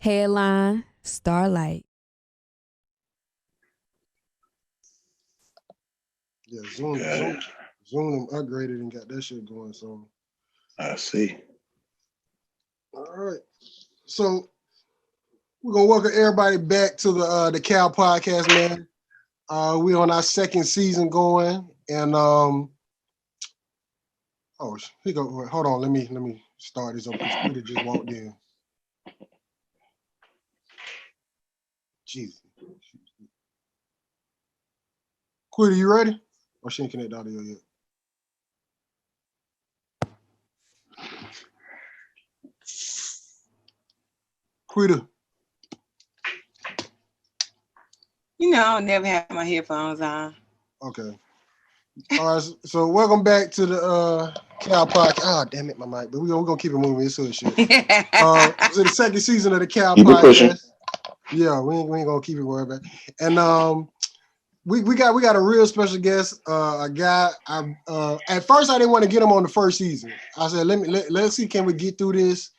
Headline, Starlight. Yeah, Zoom them upgraded and got that shit going. So I see. all right. So we're gonna welcome everybody back to the Cal podcast, man. We on our second season going, and he go. Hold on, let me start this up because Peter just walked in. Jesus, Quita, you ready? Or she ain't connect audio yet? Quita. You know, I'll never have my headphones on. Okay. All right. So welcome back to the Cal podcast. Oh, damn it, my mic. But we're gonna keep it moving. It's hood shit. So the second season of the Cal podcast. Pushing. Yeah, we ain't gonna keep it worried about. And we got a real special guest, a guy. At first I didn't want to get him on the first season. I said let's see, can we get through this?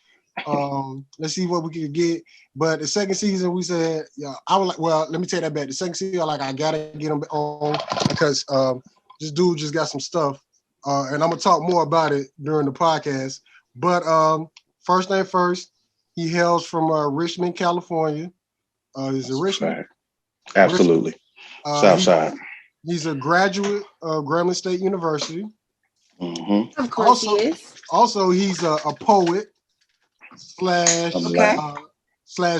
Let's see what we can get. But the second season we said, yeah, I was like, well, let me take that back. The second season, I gotta get him on because this dude just got some stuff, and I'm gonna talk more about it during the podcast. But first thing first, he hails from Richmond, California. Is it Richmond? Right. Absolutely. Southside. He's a graduate of Grambling State University. Mm-hmm. Of course he is. Also, he's a poet slash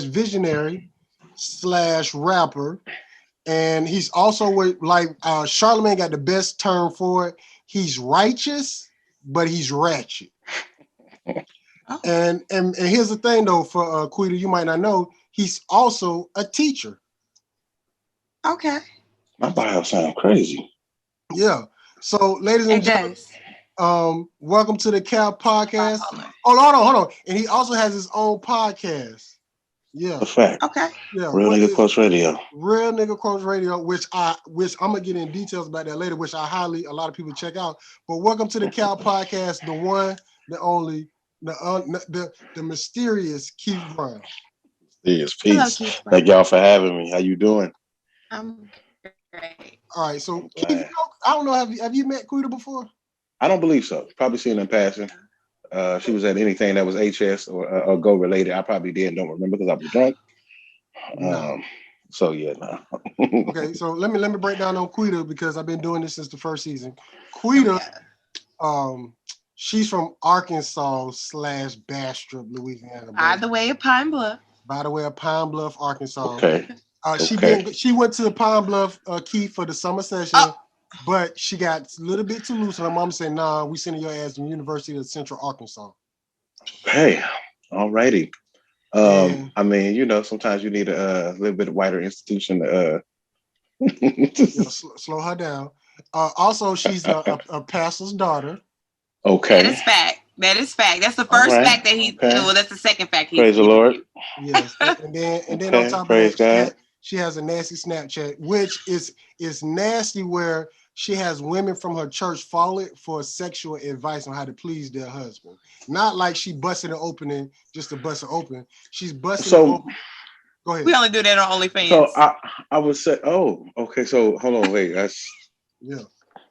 visionary slash rapper. And he's also Charlemagne got the best term for it. He's righteous, but he's ratchet. Oh. And here's the thing though, for Quita, you might not know, he's also a teacher. Okay. My bio sounds crazy. Yeah. So, ladies and gentlemen, welcome to the Cal podcast. Oh, hold on. And he also has his own podcast. Yeah. A fact. Okay. Yeah. Real Nigga Quotes Radio. Real Nigga Quotes Radio, which I'm gonna get in details about that later, which a lot of people check out. But welcome to the Cal podcast, the one, the only, the mysterious Keef Brown. Yes, peace. Hello, thank y'all for having me. How you doing? I'm great. All right, so Keef, I don't know, have you met Quita before? I don't believe so. Probably seen her in passing. She was at anything that was HS or Go related. I probably don't remember because I was drunk. No. So yeah, no. Okay, so let me break down on Quita because I've been doing this since the first season. Quita, she's from Arkansas / Bastrop, Louisiana. By the way of Pine Bluff, Arkansas. Okay. She went to Pine Bluff, Keef, for the summer session. But she got a little bit too loose, and her mom said, "Nah, we sending your ass to the University of Central Arkansas." Hey, all righty. I mean, sometimes you need a little bit wider institution to slow her down. Also, she's a pastor's daughter. Okay, that is fact. That's the first fact that he. Okay. Well, that's the second fact. Praise the Lord. Yes, and then on top of that, she has a nasty Snapchat, which is nasty, where she has women from her church follow it for sexual advice on how to please their husband. Not like she busted it open just to bust it open. She's busting it open. Go ahead. We only do that on OnlyFans. So I would say, okay. So hold on, wait. That's yeah.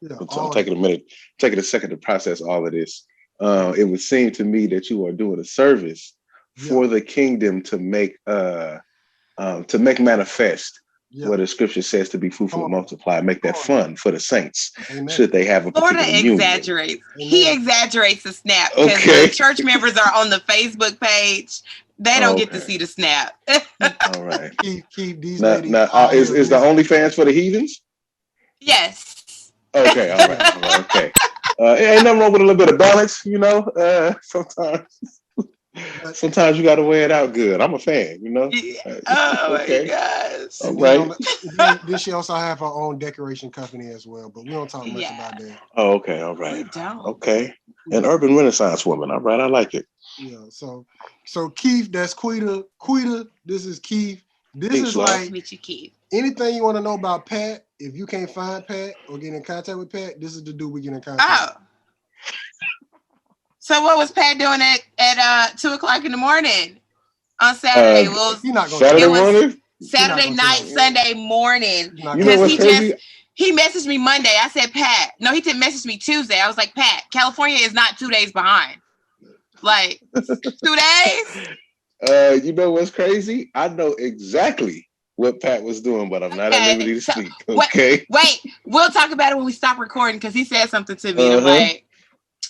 I'm taking a second to process all of this. It would seem to me that you are doing a service for the kingdom to make manifest what the scripture says to be fruitful and multiply, make that fun for the saints. Amen. Should they have a particular exaggerates. He exaggerates the snap because the church members are on the Facebook page. They don't get to see the snap. All right. Keep these ladies. Now, is the OnlyFans for the heathens? Yes. Okay. All right. Okay. Ain't nothing wrong with a little bit of balance, Sometimes you got to weigh it out good. I'm a fan, Oh my gosh! All right. Then she also have her own decoration company as well, but we don't talk much about that. Oh, okay, all right. We don't. Okay, an urban Renaissance woman. All right, I like it. Yeah. So Keef, that's Quita. Quita, this is Keef. This is like meet you, Keef. Anything you want to know about Pat. If you can't find Pat or get in contact with Pat, this is the dude we get in contact. Oh. So what was Pat doing at 2:00 in the morning? On Saturday. Well, he's not gonna Saturday it was morning. Saturday night, Sunday morning. You know what's crazy? He messaged me Monday. I said, Pat. No, he didn't message me Tuesday. I was like, Pat, California is not 2 days behind. Like 2 days. You know what's crazy? I know exactly what Pat was doing, but I'm not at liberty to speak. Okay. Wait, we'll talk about it when we stop recording because he said something to me. I'm like,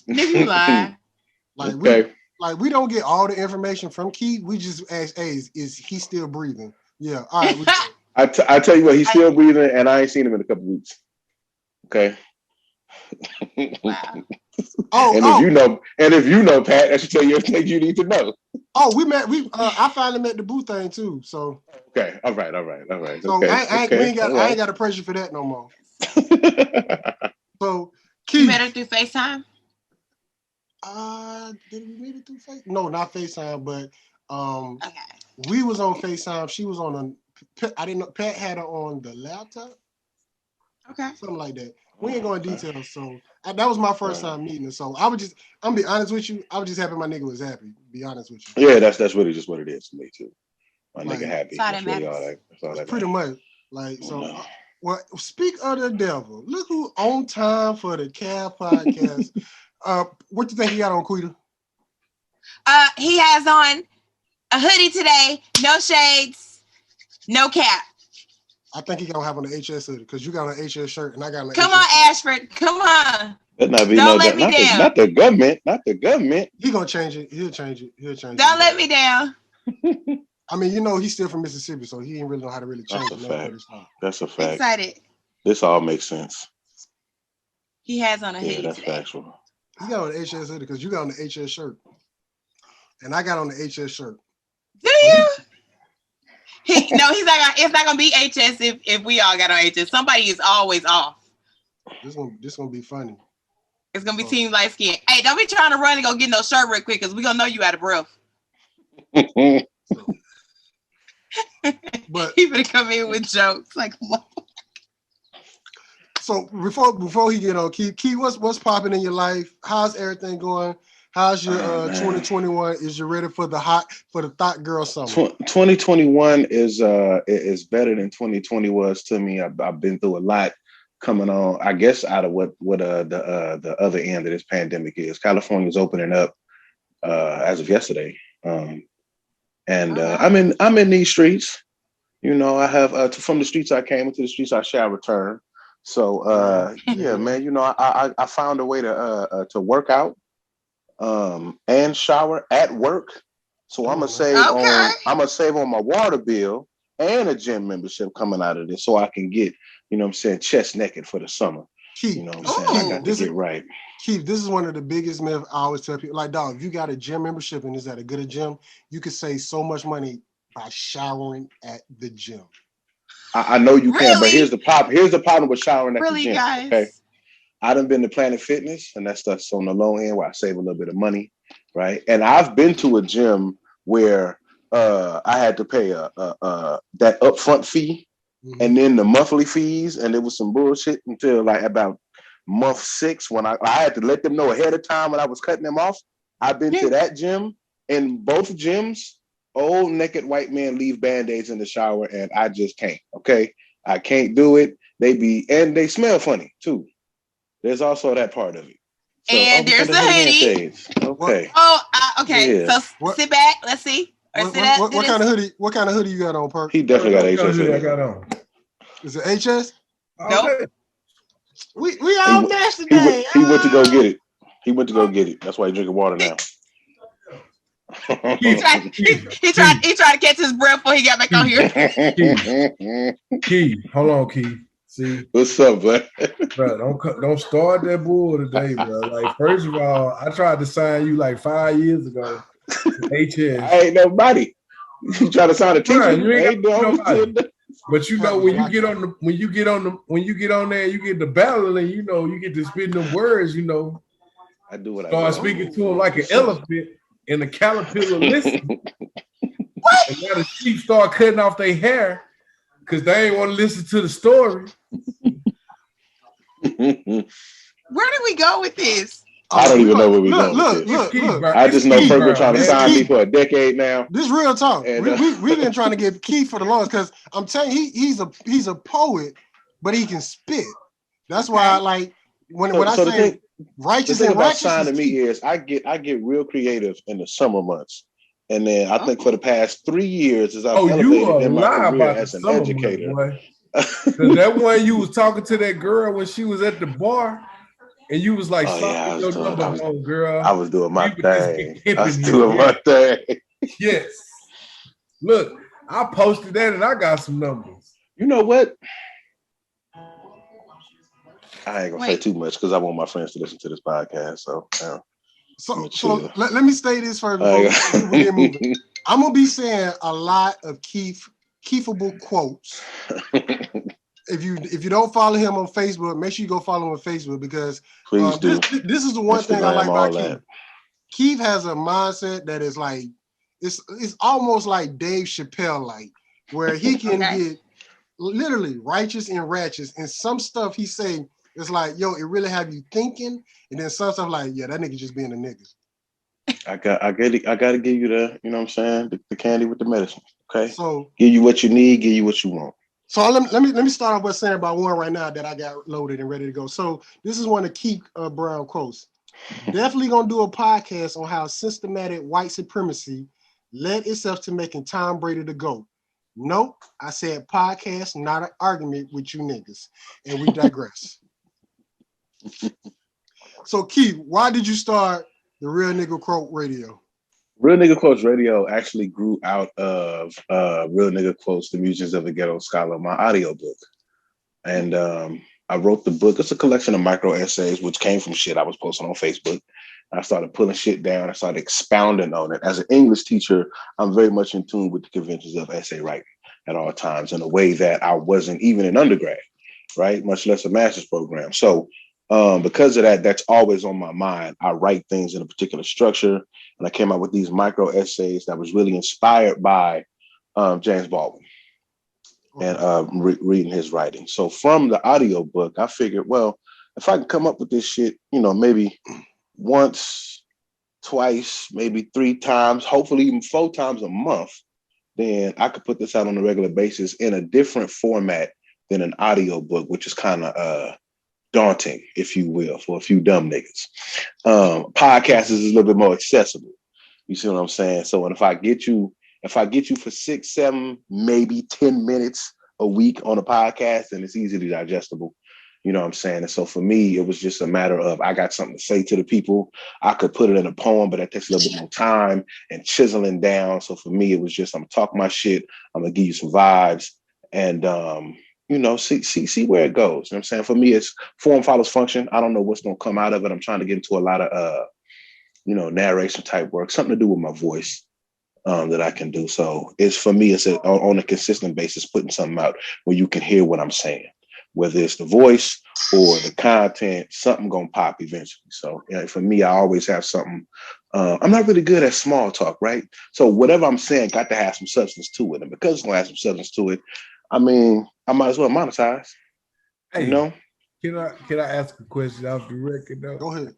nigga, you lie. We don't get all the information from Keith. We just ask, hey, is he still breathing? Yeah. All right. I tell you what, he's still breathing, and I ain't seen him in a couple weeks. Okay. Wow. If you know Pat, I should tell you everything you need to know. Oh, we met. I finally met the boo thing too. So okay, all right. So okay. I ain't got a pressure for that no more. So Keith, you met her through FaceTime. Did we meet it through FaceTime? No, not FaceTime, but we was on FaceTime. She was on I didn't know Pat had her on the laptop. Okay, something like that. We ain't going details. So that was my first time meeting her. So I'm gonna be honest with you. I was just happy my nigga was happy. Be honest with you. Yeah, that's really just what it is to me too. My nigga happy. That's really all that. Pretty much. Like so. Well, speak of the devil. Look who on time for the Cal podcast. What you think he got on, Quita? He has on a hoodie today, no shades, no cap. I think he gonna have on the HS hoodie because you got on an HS shirt and I got on. Come on, Ashford. Come on. That not be Don't let me down. Not the government. Not the government. He gonna change it. He'll change it. Don't let me down. I mean, he's still from Mississippi, so he didn't really know how to really change it. That's a fact. Excited. This all makes sense. He has on a hoodie. Yeah, that's today. factual. He got on the HS hoodie because you got on the HS shirt, and I got on the HS shirt. Do you? He's not. It's not gonna be HS if we all got on HS. Somebody is always off. This gonna be funny. It's gonna be Team Light Skin. Hey, don't be trying to run and go get no shirt real quick because we gonna know you out of breath. But he gonna come in with jokes like. So before he get on, Keith, what's popping in your life? How's everything going? How's your 2021? Is you ready for the thought girl summer? 2021 is better than 2020 was to me. I've been through a lot coming on. I guess out of what the other end of this pandemic is. California's opening up as of yesterday, and I'm in these streets. I have from the streets I came into the streets I shall return. So yeah, man. I found a way to work out. And shower at work. So I'm gonna save on my water bill and a gym membership coming out of this so I can get, chest naked for the summer. Keith, I got to get right. Keith, this is one of the biggest myths I always tell people. Like, dog, if you got a gym membership and is at a good gym, you could save so much money by showering at the gym. I know you can, but here's the problem with showering at the gym. Guys? Okay. I done been to Planet Fitness, and that stuff's on the low end where I save a little bit of money, right? And I've been to a gym where I had to pay that upfront fee, and then the monthly fees, and it was some bullshit until like about month 6 when I had to let them know ahead of time when I was cutting them off. I've been to that gym. In both gyms, old naked white men leave Band-Aids in the shower, and I just can't. Okay, I can't do it. They smell funny too. There's also that part of it. So, and there's a hoodie. Okay. Okay. Yeah. So sit back. Let's see. What kind of hoodie? What kind of hoodie you got on, Perk? He definitely got HS hoodie. I got on. Is it HS? Nope. We all matched today. He went to go get it. That's why he's drinking water now. he tried to catch his breath before he got back on here. Keith, hold on, Keith. See, what's up, bud? Bro, don't start that bull today, bro. Like, first of all, I tried to sign you like 5 years ago. HS. I ain't nobody. You try to sign a teacher? You ain't nobody. But when you get on there, you get the battle, and you get to spit them words. I do what I start speaking to him like an elephant, and the caterpillar listen. What? And now the sheep start cutting off their hair. Because they ain't want to listen to the story. Where do we go with this? I don't even know where we're going with this. Look. I just know Ferg been trying to sign me for a decade now. This real talk. And, We've been trying to get Keef for the longest because I'm telling you, he's a poet, but he can spit. That's why I like when I say righteous. The thing and about righteous signing me is I get real creative in the summer months. And then I think for the past 3 years, as I've elevated in my career as an educator. Because that one you was talking to that girl when she was at the bar, and you was like, I was doing my thing. Yes. Look, I posted that and I got some numbers. You know what? I ain't gonna say too much because I want my friends to listen to this podcast. So let me say this first before we get moving. I'm gonna be saying a lot of Keefable quotes. If you don't follow him on Facebook, make sure you go follow him on Facebook because please do. This is the one thing I like about Keef. Keef has a mindset that is like it's almost like Dave Chappelle like, where he can get literally righteous and ratchet, and some stuff he say is like, yo, it really have you thinking, and then some stuff like, yeah, that nigga just being a nigga. I got to give you the, you know what I'm saying, the candy with the medicine. Okay. So give you what you need, give you what you want. So let me start off by saying about one right now that I got loaded and ready to go. So this is one of Keef Brown quotes. Definitely gonna do a podcast on how systematic white supremacy led itself to making Tom Brady the GOAT. Nope, I said podcast, not an argument with you niggas. And we digress. So Keef, why did you start the Real Nigga Quote Radio? Real Nigga Quotes Radio actually grew out of Real Nigga Quotes, The Musings of the Ghetto Scholar, my audiobook. And I wrote the book. It's a collection of micro essays, which came from shit I was posting on Facebook. I started pulling shit down. I started expounding on it. As an English teacher, I'm very much in tune with the conventions of essay writing at all times in a way that I wasn't even in undergrad, right? Much less a master's program. So because of that, that's always on my mind. I write things in a particular structure, and I came out with these micro essays that was really inspired by James Baldwin and reading his writing. So from the audio book, I figured, well, if I can come up with this shit, you know, maybe once, twice, maybe 3 times, hopefully even 4 times a month, then I could put this out on a regular basis in a different format than an audio book, which is kind of daunting, if you will, for a few dumb niggas. Podcasts is a little bit more accessible. You see what I'm saying? So if I get you for 6, 7, maybe 10 minutes a week on a podcast, then it's easily digestible. You know what I'm saying? And so for me, it was just a matter of I got something to say to the people. I could put it in a poem, but that takes a little bit more time and chiseling down. So for me, it was just I'm gonna talk my shit. I'm gonna give you some vibes and you know, see where it goes. You know what I'm saying? For me, it's form follows function. I don't know what's gonna come out of it. I'm trying to get into a lot of narration type work, something to do with my voice that I can do. So it's for me, it's on a consistent basis, putting something out where you can hear what I'm saying. Whether it's the voice or the content, something gonna pop eventually. So for me, I always have something. I'm not really good at small talk, right? So whatever I'm saying got to have some substance to it. And because it's gonna have some substance to it, I mean, I might as well monetize. Hey, you know? Can I ask a question off the record though? Go ahead.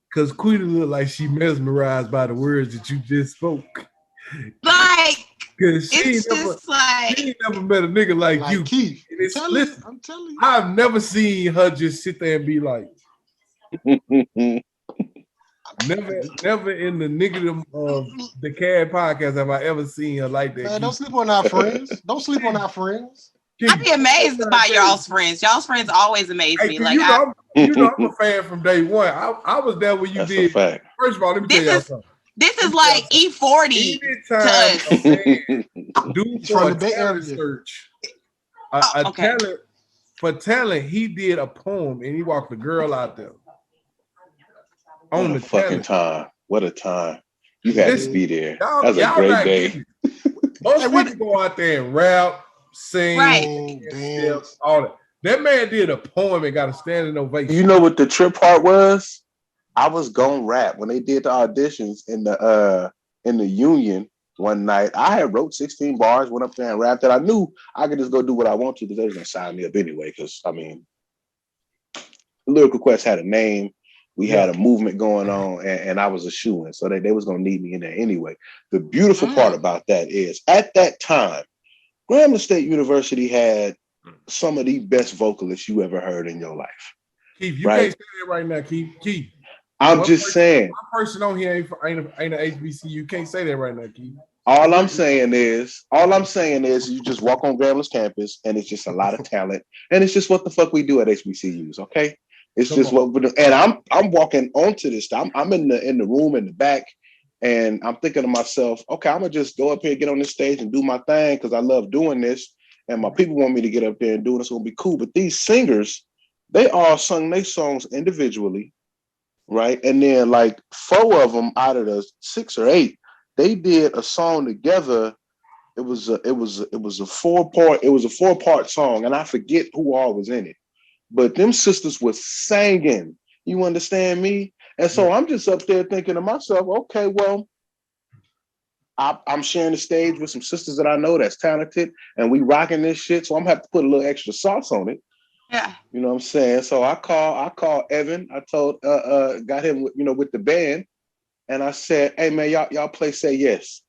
Because Quita looked like she mesmerized by the words that you just spoke. Like, Because she ain't never met a nigga like you. Keef. I'm telling you. I've never seen her just sit there and be like, never in the nigga of the CAD podcast have I ever seen her like that. Man, don't sleep on our friends. Don't sleep on our friends. I be amazed by y'all's friends. Y'all's friends always amaze me. Like I'm a fan from day one. I was there when you did. First of all, let me tell y'all something. This is like E40 to us. Dude, for a talent search, talent for talent, he did a poem and he walked the girl out there. On the fucking time. What a time. You had to be there. That was a great day. Most people go out there and rap, sing, dance, all that. That man did a poem and got a standing ovation. You know what the trip part was? I was gonna rap when they did the auditions in the Union one night. I had wrote 16 bars, went up there and rapped it. I knew I could just go do what I want to because they was gonna sign me up anyway. Because I mean, Lyrical Quest had a name. We had a movement going on, and I was a shoo-in, so they was gonna need me in there anyway. The beautiful part about that is, at that time, Grambling State University had some of the best vocalists you ever heard in your life. Keith, you can't say that right now, Keith. I'm just saying. One person on here ain't an HBCU. You can't say that right now, Keith. All I'm saying is you just walk on Grambling's campus and it's just a lot of talent. And it's just what the fuck we do at HBCUs, okay? It's just what we do. And I'm walking onto this. I'm in the room in the back, and I'm thinking to myself, okay, I'm gonna just go up here, get on this stage and do my thing because I love doing this. And my people want me to get up there and do it. It's gonna be cool. But these singers, they all sung their songs individually, right? And then like 4 of them out of the 6 or 8, they did a song together. It was a 4-part song, and I forget who all was in it. But them sisters was singing. You understand me? And so I'm just up there thinking to myself, okay, well, I'm sharing the stage with some sisters that I know that's talented, and we rocking this shit. So I'm gonna have to put a little extra sauce on it. Yeah. You know what I'm saying? So I called Evan. I told got him with the band, and I said, hey man, y'all play Say Yes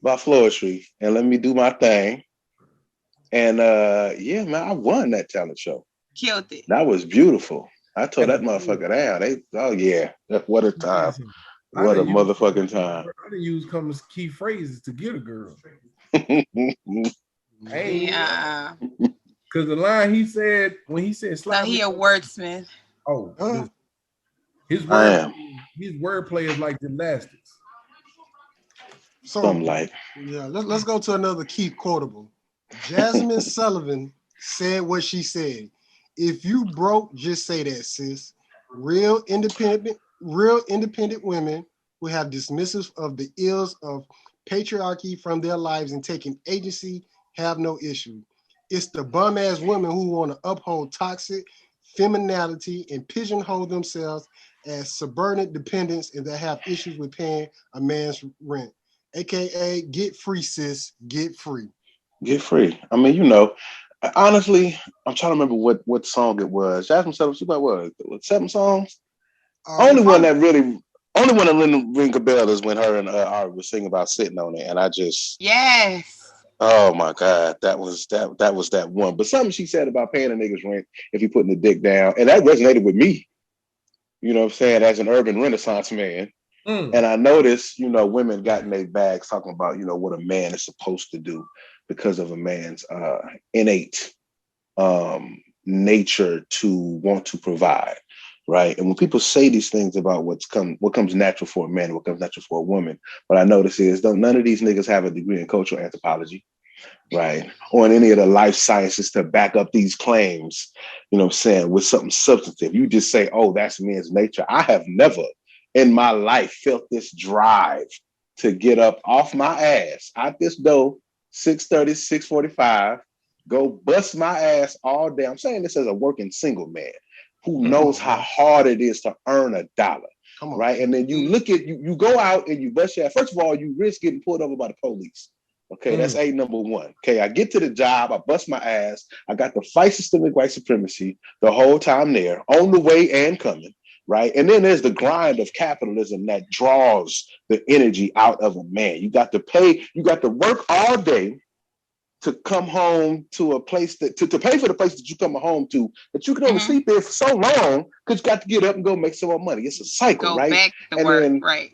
by Floetry and let me do my thing. And yeah, man, I won that talent show. Killed it. That was beautiful. I told that motherfucker down. What a time. What a motherfucking time. I didn't use some key phrases to get a girl. Yeah. Because the line he said, when he said slide. No, he a wordsmith. Oh, his wordplay is like gymnastics. So, something like. Yeah, let's go to another Keith quotable. Jasmine Sullivan said what she said. If you broke, just say that, sis. Real independent women who have dismissive of the ills of patriarchy from their lives and taking agency have no issue. It's the bum-ass women who want to uphold toxic femininity and pigeonhole themselves as subordinate dependents and that have issues with paying a man's rent. AKA, get free, sis. Get free. Get free. I mean, honestly, I'm trying to remember what song it was. Jasmine Sullivan, she about what 7 songs? Only one that really ring a bell is when her and Ari was singing about sitting on it, and I just oh my God, that was that one. But something she said about paying a nigga's rent if he putting the dick down, and that resonated with me. You know what I'm saying? As an urban Renaissance man. And I noticed, women got in their bags talking about, what a man is supposed to do because of a man's innate nature to want to provide, right? And when people say these things about what comes natural for a man, what comes natural for a woman, what I notice is none of these niggas have a degree in cultural anthropology, right? Or in any of the life sciences to back up these claims, with something substantive. You just say, oh, that's men's nature. I have never in my life felt this drive to get up off my ass out this door, 6:30, 6:45, go bust my ass all day. I'm saying this as a working single man who knows how hard it is to earn a dollar, right? And then you you go out and you bust your ass. First of all, you risk getting pulled over by the police. Okay, that's A number 1. Okay, I get to the job, I bust my ass. I got to fight systemic white supremacy the whole time there, on the way and coming. Right. And then there's the grind of capitalism that draws the energy out of a man. You got to work all day to come home to a place to pay for the place that you come home to, but you can only sleep there for so long because you got to get up and go make some more money. It's a cycle, right? Back to work, right.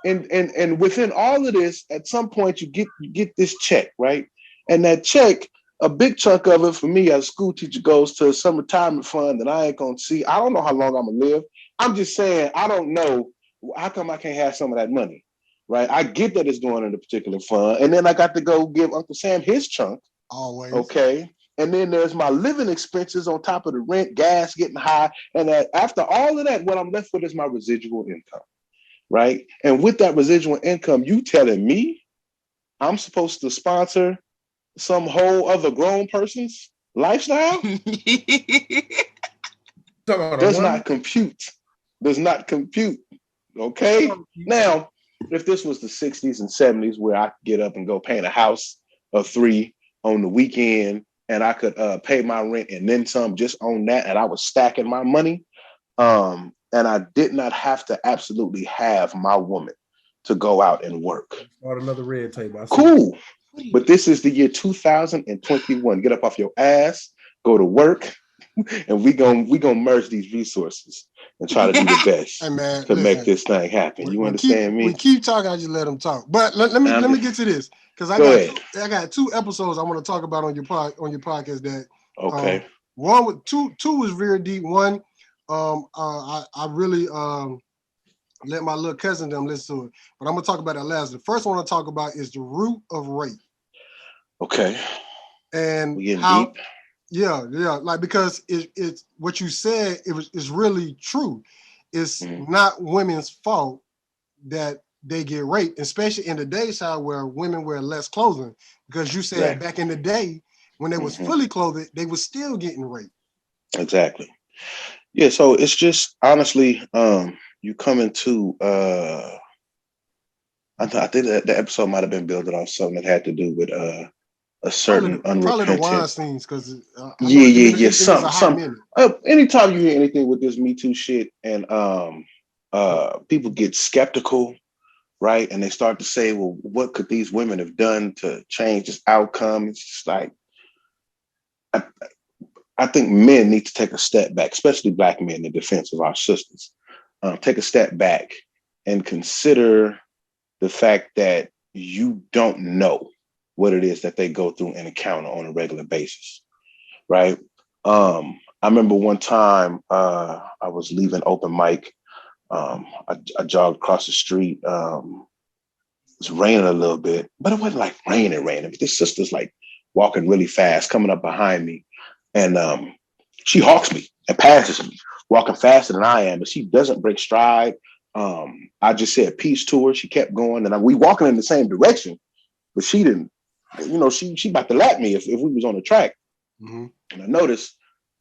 And within all of this, at some point you get this check, right? And that check, a big chunk of it for me as a school teacher goes to some retirement fund that I ain't gonna see. I don't know how long I'm gonna live. I'm just saying, I don't know. How come I can't have some of that money, right? I get that it's going in a particular fund. And then I got to go give Uncle Sam his chunk. Always. Okay. And then there's my living expenses on top of the rent, gas getting high. And after all of that, what I'm left with is my residual income, right? And with that residual income, you telling me I'm supposed to sponsor some whole other grown person's lifestyle? Does not compute. Okay. Now, if this was the 60s and 70s where I could get up and go paint a house of 3 on the weekend and I could pay my rent and then some just on that, and I was stacking my money, and I did not have to absolutely have my woman to go out and work. Start another red table. Cool. But this is the year 2021. Get up off your ass, go to work, and we gonna merge these resources and try to do the best to make this thing happen. You understand me? When Keef talking, I just let him talk. But let me get to this, because I got 2 episodes I want to talk about on your podcast. That one with two was very deep. One, I really let my little cousin them listen to it, but I'm gonna talk about that last. The first one I want to talk about is the root of rape. Okay. And we getting how deep? Yeah, like, because it's what you said, is really true. It's not women's fault that they get raped, especially in today's time where women wear less clothing, because you said back in the day when they was fully clothed, they was still getting raped. Exactly. Yeah, so it's just honestly, you come into I think that the episode might have been building on something that had to do with a certain probably the unrepentant. Weinsteins, because Some anytime you hear anything with this Me Too shit, and people get skeptical, right? And they start to say, well, what could these women have done to change this outcome? It's just like, I think men need to take a step back, especially Black men, in defense of our sisters. Take a step back and consider the fact that you don't know what it is that they go through and encounter on a regular basis, right? I remember one time I was leaving open mic. I jogged across the street. It was raining a little bit, but it wasn't like raining. This sister's like walking really fast, coming up behind me, and she hawks me and passes me, walking faster than I am, but she doesn't break stride. I just said peace to her. She kept going, and we walking in the same direction, but she didn't. You know, she about to lap me if we was on the track. And I noticed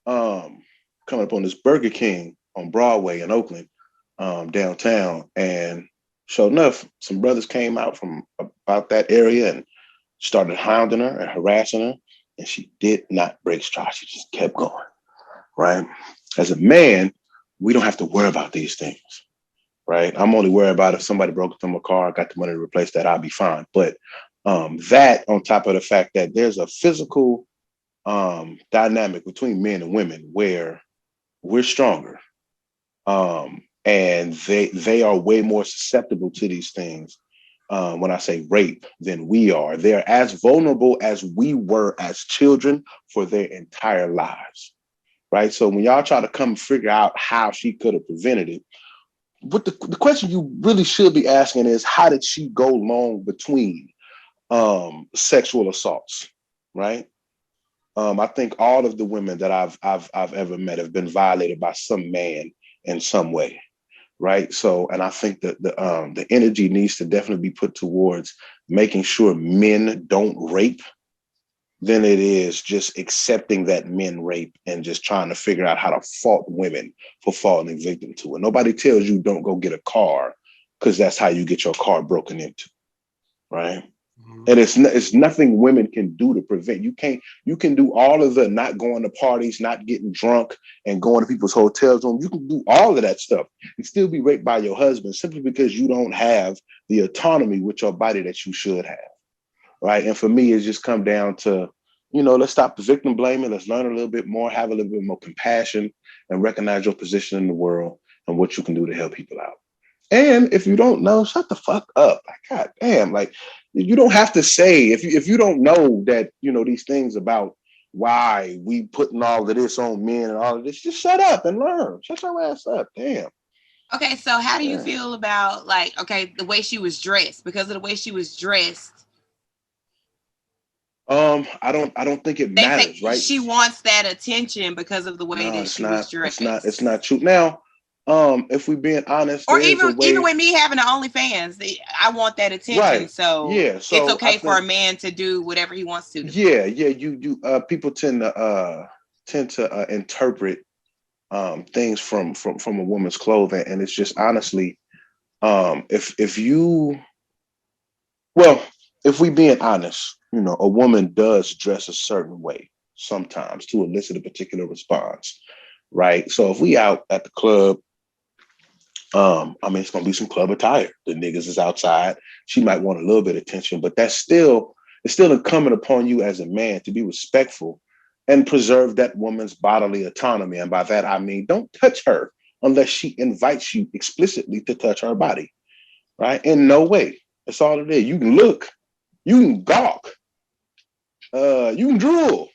coming up on this Burger King on Broadway in Oakland, downtown, and sure enough, some brothers came out from about that area and started hounding her and harassing her, and she did not break stride. She just kept going, right? As a man, we don't have to worry about these things, right? I'm only worried about if somebody broke into my car, I got the money to replace that, I'll be fine. But that, on top of the fact that there's a physical dynamic between men and women where we're stronger, and they are way more susceptible to these things. When I say rape, than we are. They're as vulnerable as we were as children for their entire lives, right? So when y'all try to come figure out how she could have prevented it, but the question you really should be asking is, how did she go long between sexual assaults, right? I think all of the women that I've ever met have been violated by some man in some way, right? So, and I think that the energy needs to definitely be put towards making sure men don't rape than it is just accepting that men rape and just trying to figure out how to fault women for falling victim to it. Nobody tells you don't go get a car because that's how you get your car broken into, right? And it's nothing women can do to prevent. You can do all of the not going to parties, not getting drunk, and going to people's hotels room. You can do all of that stuff and still be raped by your husband simply because you don't have the autonomy with your body that you should have, right? And for me, it's just come down to, let's stop the victim blaming. Let's learn a little bit more, have a little bit more compassion, and recognize your position in the world and what you can do to help people out. And if you don't know, shut the fuck up. Like, God damn, like, you don't have to say, if you don't know that, these things about why we putting all of this on men and all of this, just shut up and learn. Shut your ass up. Damn. Okay, so how do you feel about, like, the way she was dressed? Because of the way she was dressed. I don't think it matters, right? She wants that attention because of the way that she was dressed. It's not true. Now, if we're being honest, or even with me having the OnlyFans, I want that attention. Right. So it's okay for a man to do whatever he wants to do. Yeah. You people tend to interpret things from a woman's clothing, and it's just honestly, if we being honest, a woman does dress a certain way sometimes to elicit a particular response, right? So if we out at the club I mean, it's gonna be some club attire. The niggas is outside. She might want a little bit of attention, but it's still incumbent upon you as a man to be respectful and preserve that woman's bodily autonomy. And by that I mean, don't touch her unless she invites you explicitly to touch her body. Right? In no way. That's all it is. You can look, you can gawk, you can drool,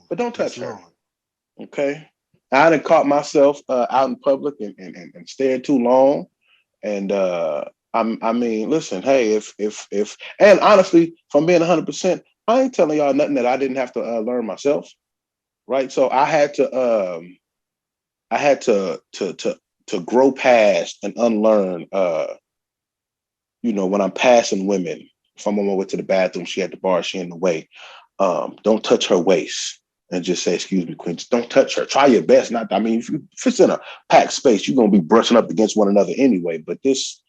but don't touch her. Okay. I done caught myself out in public and stared too long. And I mean, listen, hey, if and honestly, if I'm being 100%, I ain't telling y'all nothing that I didn't have to learn myself, right? So I had to grow past and unlearn. When I'm passing women, if I'm on my way to the bathroom, she at the bar, she in the way. Don't touch her waist and just say, "Excuse me, Queen." Just don't touch her. Try your best not to. I mean, if it's in a packed space, you're gonna be brushing up against one another anyway. But this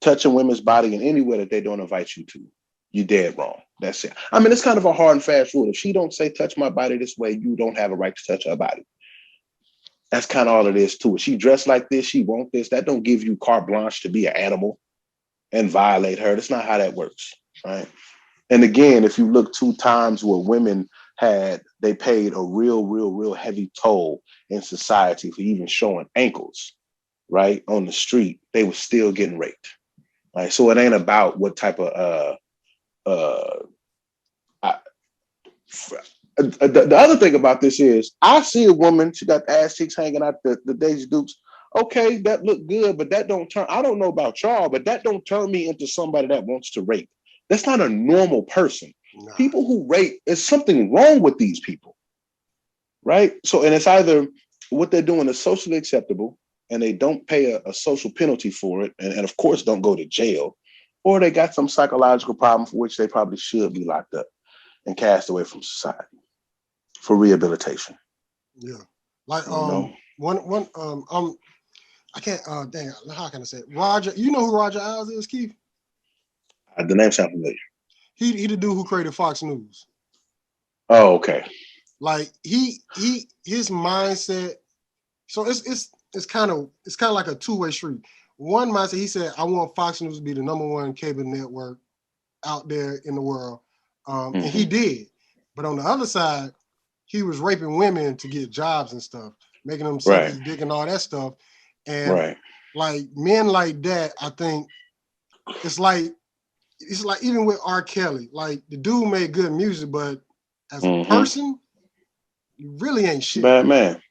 touching women's body in any way that they don't invite you to, you're dead wrong. That's it. I mean, it's kind of a hard and fast rule. If she don't say touch my body this way, you don't have a right to touch her body. That's kind of all it is to it. She dressed like this, she want this. That don't give you carte blanche to be an animal and violate her. That's not how that works, right? And again, if you look 2 times where women they paid a real heavy toll in society for even showing ankles, right, on the street, they were still getting raped. Right. So it ain't about what type of the other thing about this is I see a woman, she got the ass cheeks hanging out, the Daisy Dukes. Okay, that look good, but that don't turn, I don't know about y'all, but that don't turn me into somebody that wants to rape. That's not a normal person. Nah. People who rape, there's something wrong with these people, right? So, and it's either what they're doing is socially acceptable and they don't pay a social penalty for it, and of course don't go to jail, or they got some psychological problem for which they probably should be locked up and cast away from society for rehabilitation. Yeah. Like, I can't, dang, how can I say it? Roger, you know who Roger Ailes is, Keith? The name sounds familiar. He the dude who created Fox News. Oh, okay. Like his mindset. So it's kind of like a two-way street. One mindset, he said, I want Fox News to be the #1 cable network out there in the world. And he did. But on the other side, he was raping women to get jobs and stuff, making them suck his dick and all that stuff. And like men like that, I think it's like even with R. Kelly, like the dude made good music, but as a person, you really ain't shit. Bad man.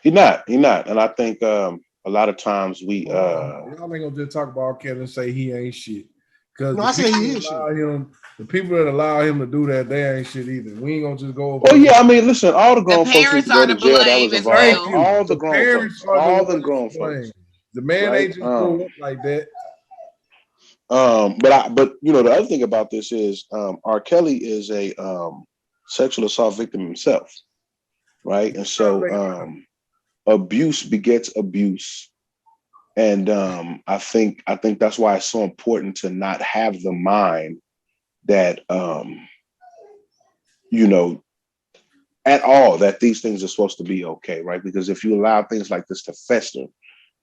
He not. And I think a lot of times we y'all ain't gonna just talk about R. Kelly and say he ain't shit. Because I say he is shit. The people that allow him to do that, they ain't shit either. We ain't gonna just go over. Well, yeah, I mean, listen, all the grown folks parents are to blame as well. All the grown folks, all the grown folks. The man ain't just grow up like that. But you know, the other thing about this is R. Kelly is a sexual assault victim himself, right? And so abuse begets abuse. And I think that's why it's so important to not have the mind that at all that these things are supposed to be okay, right? Because if you allow things like this to fester,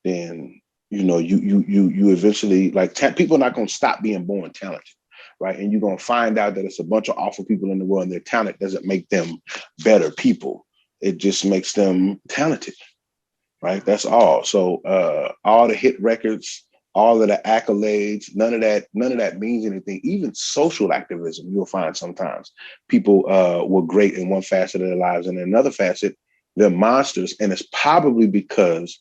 then you eventually, like, people are not going to stop being born talented, right? And you're going to find out that it's a bunch of awful people in the world, and their talent doesn't make them better people. It just makes them talented, right? That's all. So all the hit records, all of the accolades, none of that means anything. Even social activism, you'll find sometimes people were great in one facet of their lives, and in another facet, they're monsters. And it's probably because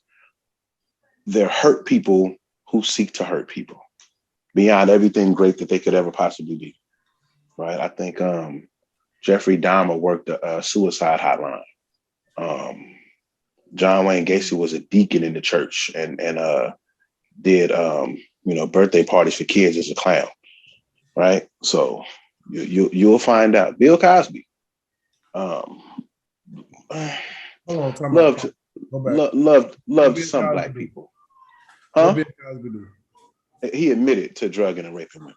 they're hurt people who seek to hurt people beyond everything great that they could ever possibly be, right? I think Jeffrey Dahmer worked a suicide hotline. John Wayne Gacy was a deacon in the church and did birthday parties for kids as a clown, right? So you'll find out. Bill Cosby loved some black people. Huh? He admitted to drugging and raping women.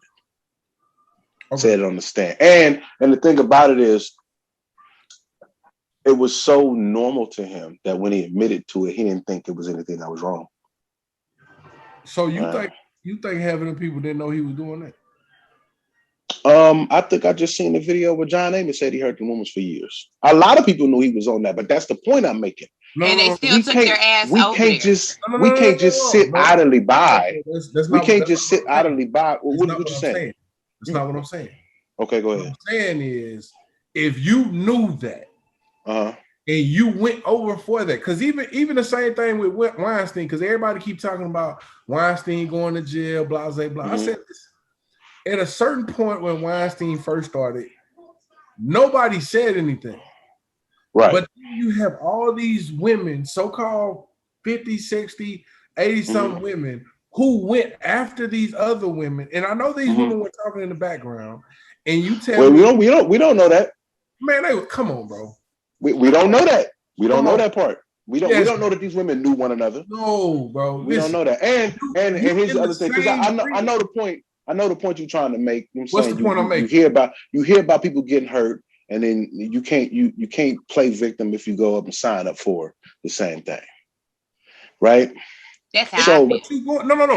Okay. Said it on the stand. And the thing about it is, it was so normal to him that when he admitted to it, he didn't think it was anything that was wrong. So you think having them people didn't know he was doing that? I think I just seen the video where John Amos said he hurt the women for years. A lot of people knew he was on that, but that's the point I'm making. And they still took their ass We over can't there. just sit idly by. That's We not can't just sit idly by. What you saying? That's not what I'm saying. Okay, go ahead. What I'm saying is, if you knew that, and you went over for that, because even the same thing with Weinstein, because everybody keep talking about Weinstein going to jail, blah blah blah. I said this. At a certain point when Weinstein first started, nobody said anything. Right. But you have all these women, so-called 50, 60, 80-something women, who went after these other women. And I know these women were talking in the background. And you tell me we don't know that. Man, come on, bro. We don't know that. We don't know that part. We don't know that these women knew one another. No, bro. We don't know that. And here's the other thing, because I know the point. I know the point you're trying to make. You know What's the point I'm making? You hear about people getting hurt, and then you can't play victim if you go up and sign up for the same thing, right? That's how. No.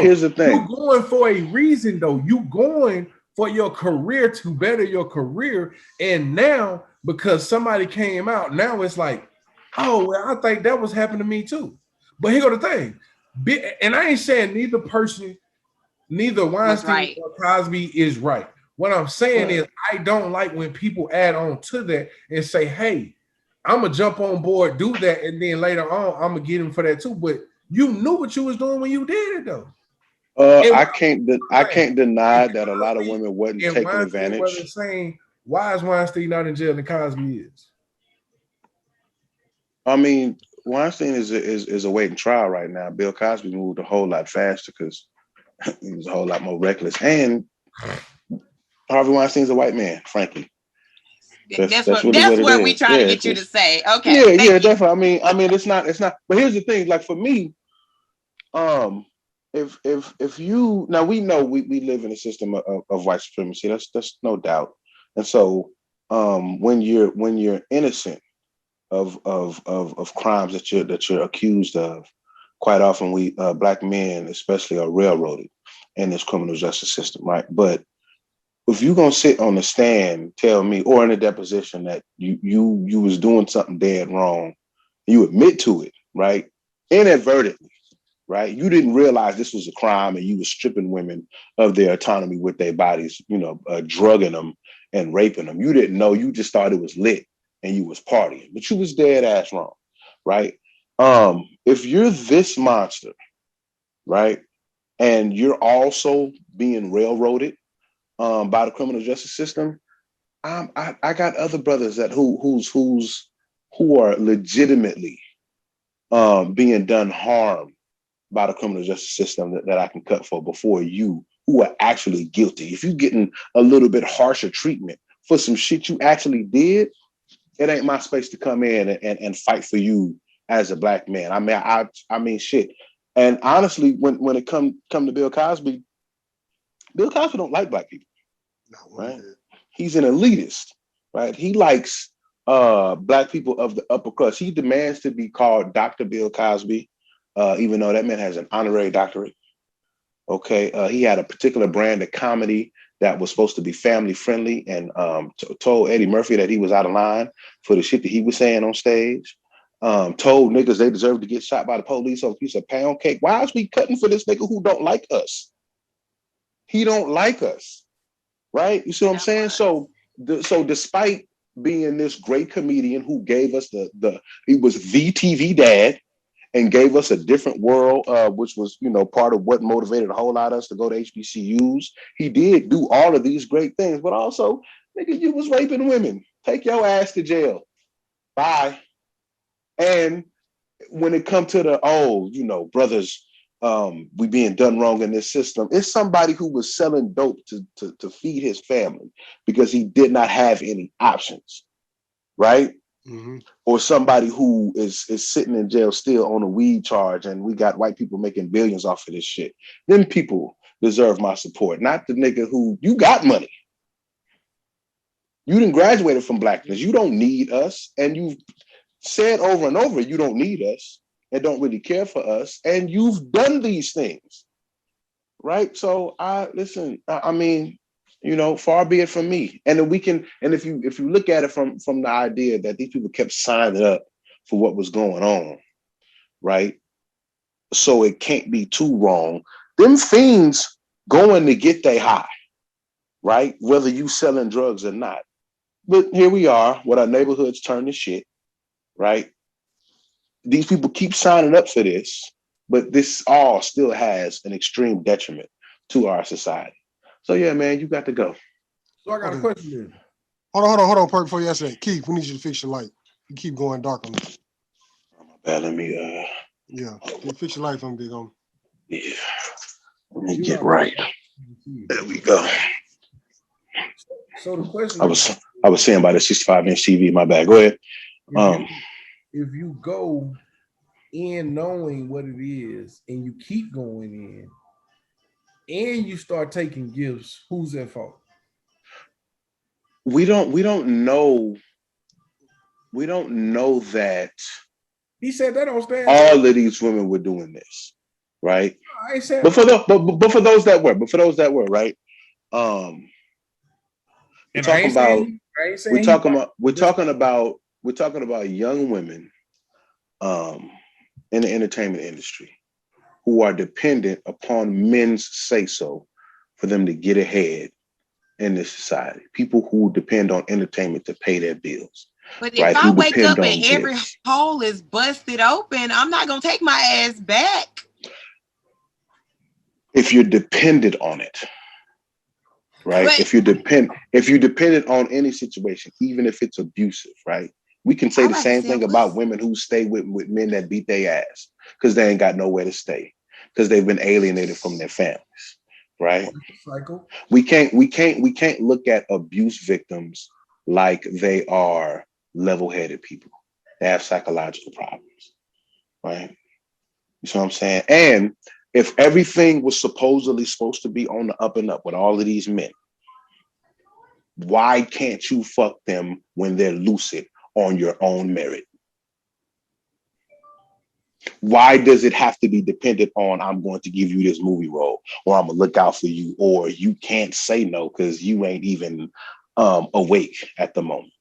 Here's the thing. You're going for a reason, though. You going for your career, to better your career, and now because somebody came out, now it's like, oh, well, I think that was happening to me too. But here go the thing, and I ain't saying neither Weinstein or Cosby is right. What I'm saying is, I don't like when people add on to that and say, hey, I'm going to jump on board, do that, and then later on, I'm going to get him for that too. But you knew what you was doing when you did it, though. I can't deny that a lot of women wasn't taking advantage. Wasn't saying, why is Weinstein not in jail and Cosby is? I mean, Weinstein is awaiting trial right now. Bill Cosby moved a whole lot faster because he was a whole lot more reckless. And Harvey Weinstein's a white man, frankly. That's what we try to get you to say. Okay. Yeah, definitely. I mean, it's not. But here's the thing. Like for me, if you now we know we live in a system of white supremacy. That's no doubt. And so when you're innocent of crimes that you're accused of, quite often we black men especially are railroaded in this criminal justice system, right? But if you're gonna sit on the stand, tell me, or in a deposition that you was doing something dead wrong, you admit to it, right? Inadvertently, right? You didn't realize this was a crime and you were stripping women of their autonomy with their bodies, drugging them and raping them. You didn't know, you just thought it was lit and you was partying, but you was dead ass wrong, right? If you're this monster, right, and you're also being railroaded by the criminal justice system, I got other brothers that who are legitimately being done harm by the criminal justice system that I can cut for before you, who are actually guilty. If you're getting a little bit harsher treatment for some shit you actually did, it ain't my space to come in and fight for you as a black man. I mean shit. And honestly, when it come to Bill Cosby don't like black people. Right? He's an elitist, right? He likes black people of the upper crust. He demands to be called Dr. Bill Cosby, even though that man has an honorary doctorate. Okay, he had a particular brand of comedy that was supposed to be family friendly, and told Eddie Murphy that he was out of line for the shit that he was saying on stage. Told niggas they deserve to get shot by the police on a piece of pound cake. Why is we cutting for this nigga who don't like us? He don't like us. Right? You see what I'm saying? So despite being this great comedian who gave us he was the TV dad and gave us a different world, which was, part of what motivated a whole lot of us to go to HBCUs. He did do all of these great things, but also, nigga, you was raping women. Take your ass to jail. Bye. And when it comes to the, brothers, we being done wrong in this system, it's somebody who was selling dope to feed his family because he did not have any options, right? Mm-hmm. Or somebody who is sitting in jail still on a weed charge, and we got white people making billions off of this shit. Them people deserve my support, not the nigga who, you got money. You didn't graduate from blackness. You don't need us. And you've said over and over, you don't need us and don't really care for us. And you've done these things. right? So I mean, far be it from me. And then we can, and if you look at it from the idea that these people kept signing up for what was going on, right? So it can't be too wrong. Them fiends going to get they high, right? Whether you selling drugs or not. But here we are, with our neighborhoods turn to shit, right? These people keep signing up for this, but this all still has an extreme detriment to our society. So yeah, man, you got to go. So I got a question then. Hold on, Perk, before you ask that. Keith, we need you to fix your light. You keep going dark on me. Oh, my bad. Let me Yeah, fix your light on big on. Yeah. Let me get right. There we go. So the question I was saying about the 65-inch TV, my bad. Go ahead. If you go in knowing what it is and you keep going in and you start taking gifts, who's at fault? We don't know that he said that on stand. All of these women were doing this, right? I ain't saying but for those that were, right? We're talking about young women in the entertainment industry who are dependent upon men's say so for them to get ahead in this society. People who depend on entertainment to pay their bills. But if I wake up and every hole is busted open, I'm not gonna take my ass back. If you're dependent on it, right? But if you're dependent on any situation, even if it's abusive, right? We can say the same thing about women who stay with men that beat their ass because they ain't got nowhere to stay because they've been alienated from their families, right? Cycle. We can't look at abuse victims like they are level-headed people. They have psychological problems, right? You see what I'm saying? And if everything was supposedly supposed to be on the up and up with all of these men, why can't you fuck them when they're lucid on your own merit? Why does it have to be dependent on I'm going to give you this movie role or I'm gonna look out for you or you can't say no because you ain't even awake at the moment?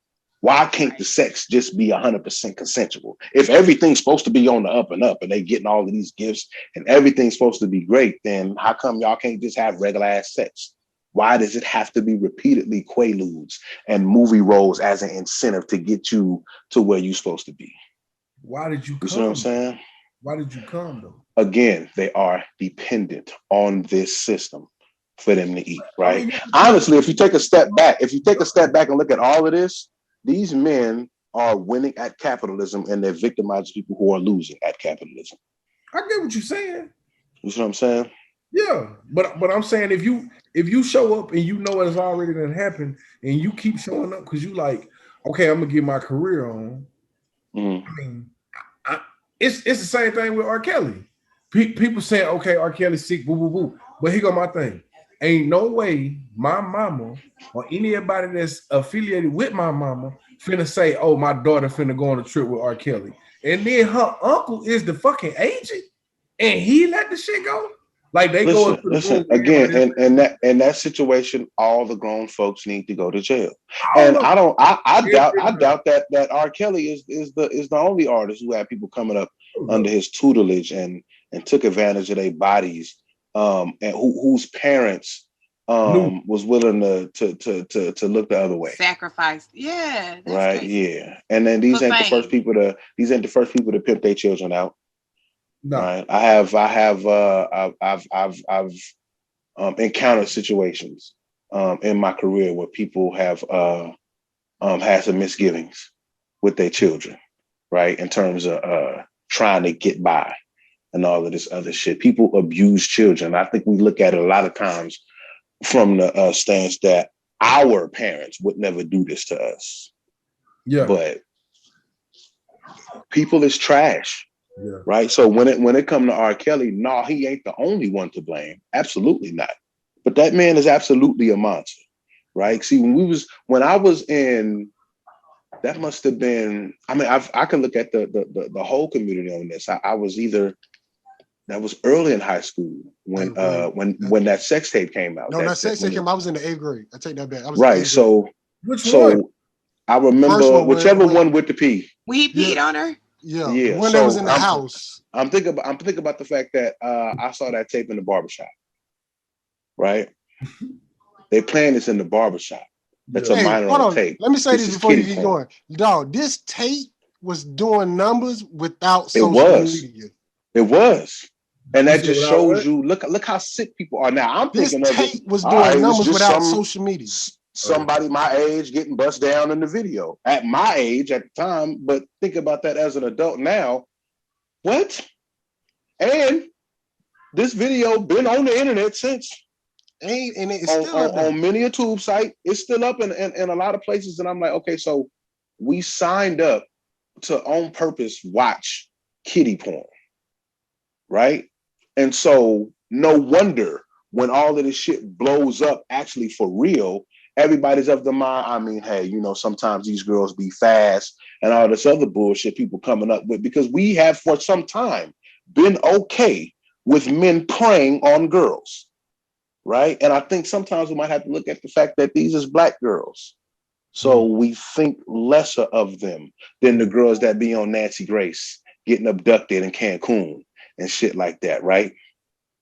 Why can't the sex just be 100% consensual? If everything's supposed to be on the up and up and they getting all of these gifts and everything's supposed to be great, then how come y'all can't just have regular ass sex? Why does it have to be repeatedly quaaludes and movie roles as an incentive to get you to where you're supposed to be? Why did you come? You see what I'm saying? Why did you come though? Again, they are dependent on this system for them to eat, right? Honestly, if you take a step back and look at all of this, these men are winning at capitalism and they're victimizing people who are losing at capitalism. I get what you're saying. You see what I'm saying? Yeah, but I'm saying if you show up and you know it's already gonna happen and you keep showing up because you like, okay, I'm gonna get my career on. Mm-hmm. I mean, it's the same thing with R. Kelly. People saying, okay, R. Kelly's sick, boo, boo, boo. But here go my thing. Ain't no way my mama or anybody that's affiliated with my mama finna say, oh, my daughter finna go on a trip with R. Kelly. And then her uncle is the fucking agent and he let the shit go. Like they listen again, in that situation, all the grown folks need to go to jail. And I doubt that R. Kelly is the only artist who had people coming up under his tutelage and took advantage of their bodies, and whose parents was willing to look the other way. Sacrifice, yeah, that's right, crazy. yeah. And then these ain't the first people to pimp their children out. No. Right. I've encountered situations in my career where people have had some misgivings with their children, right? In terms of trying to get by and all of this other shit. People abuse children. I think we look at it a lot of times from the stance that our parents would never do this to us. Yeah. But people is trash. Yeah. Right. So when it comes to R. Kelly, no, he ain't the only one to blame. Absolutely not. But that man is absolutely a monster. Right. See, when I was in, that must have been, I mean, I can look at the whole community on this. I was either That was early in high school when that sex tape came out. No, that sex tape came out. I was in the 8th grade. I take that back. I was right. In the 8th grade. Which one? I remember whichever one with the P. We peed on her. Yeah, the one that was in the house. I'm thinking about the fact that I saw that tape in the barbershop. Right? They playing this in the barbershop. That's a minor on tape. Let me say this before you keep going. Dog, this tape was doing numbers without social media. It was. And that just shows you, look how sick people are now. I'm thinking this tape was doing numbers without social media. Somebody my age getting bust down in the video. At my age at the time, but think about that as an adult now. What? And this video been on the internet since. And it's still up on many a tube site. It's still up in a lot of places. And I'm like, okay, so we signed up to on purpose watch kiddie porn. Right? And so no wonder when all of this shit blows up actually for real, everybody's of the mind. I mean, hey, you know, sometimes these girls be fast and all this other bullshit people coming up with, because we have for some time been okay with men preying on girls. Right? And I think sometimes we might have to look at the fact that these is Black girls. So we think lesser of them than the girls that be on Nancy Grace getting abducted in Cancun and shit like that, right?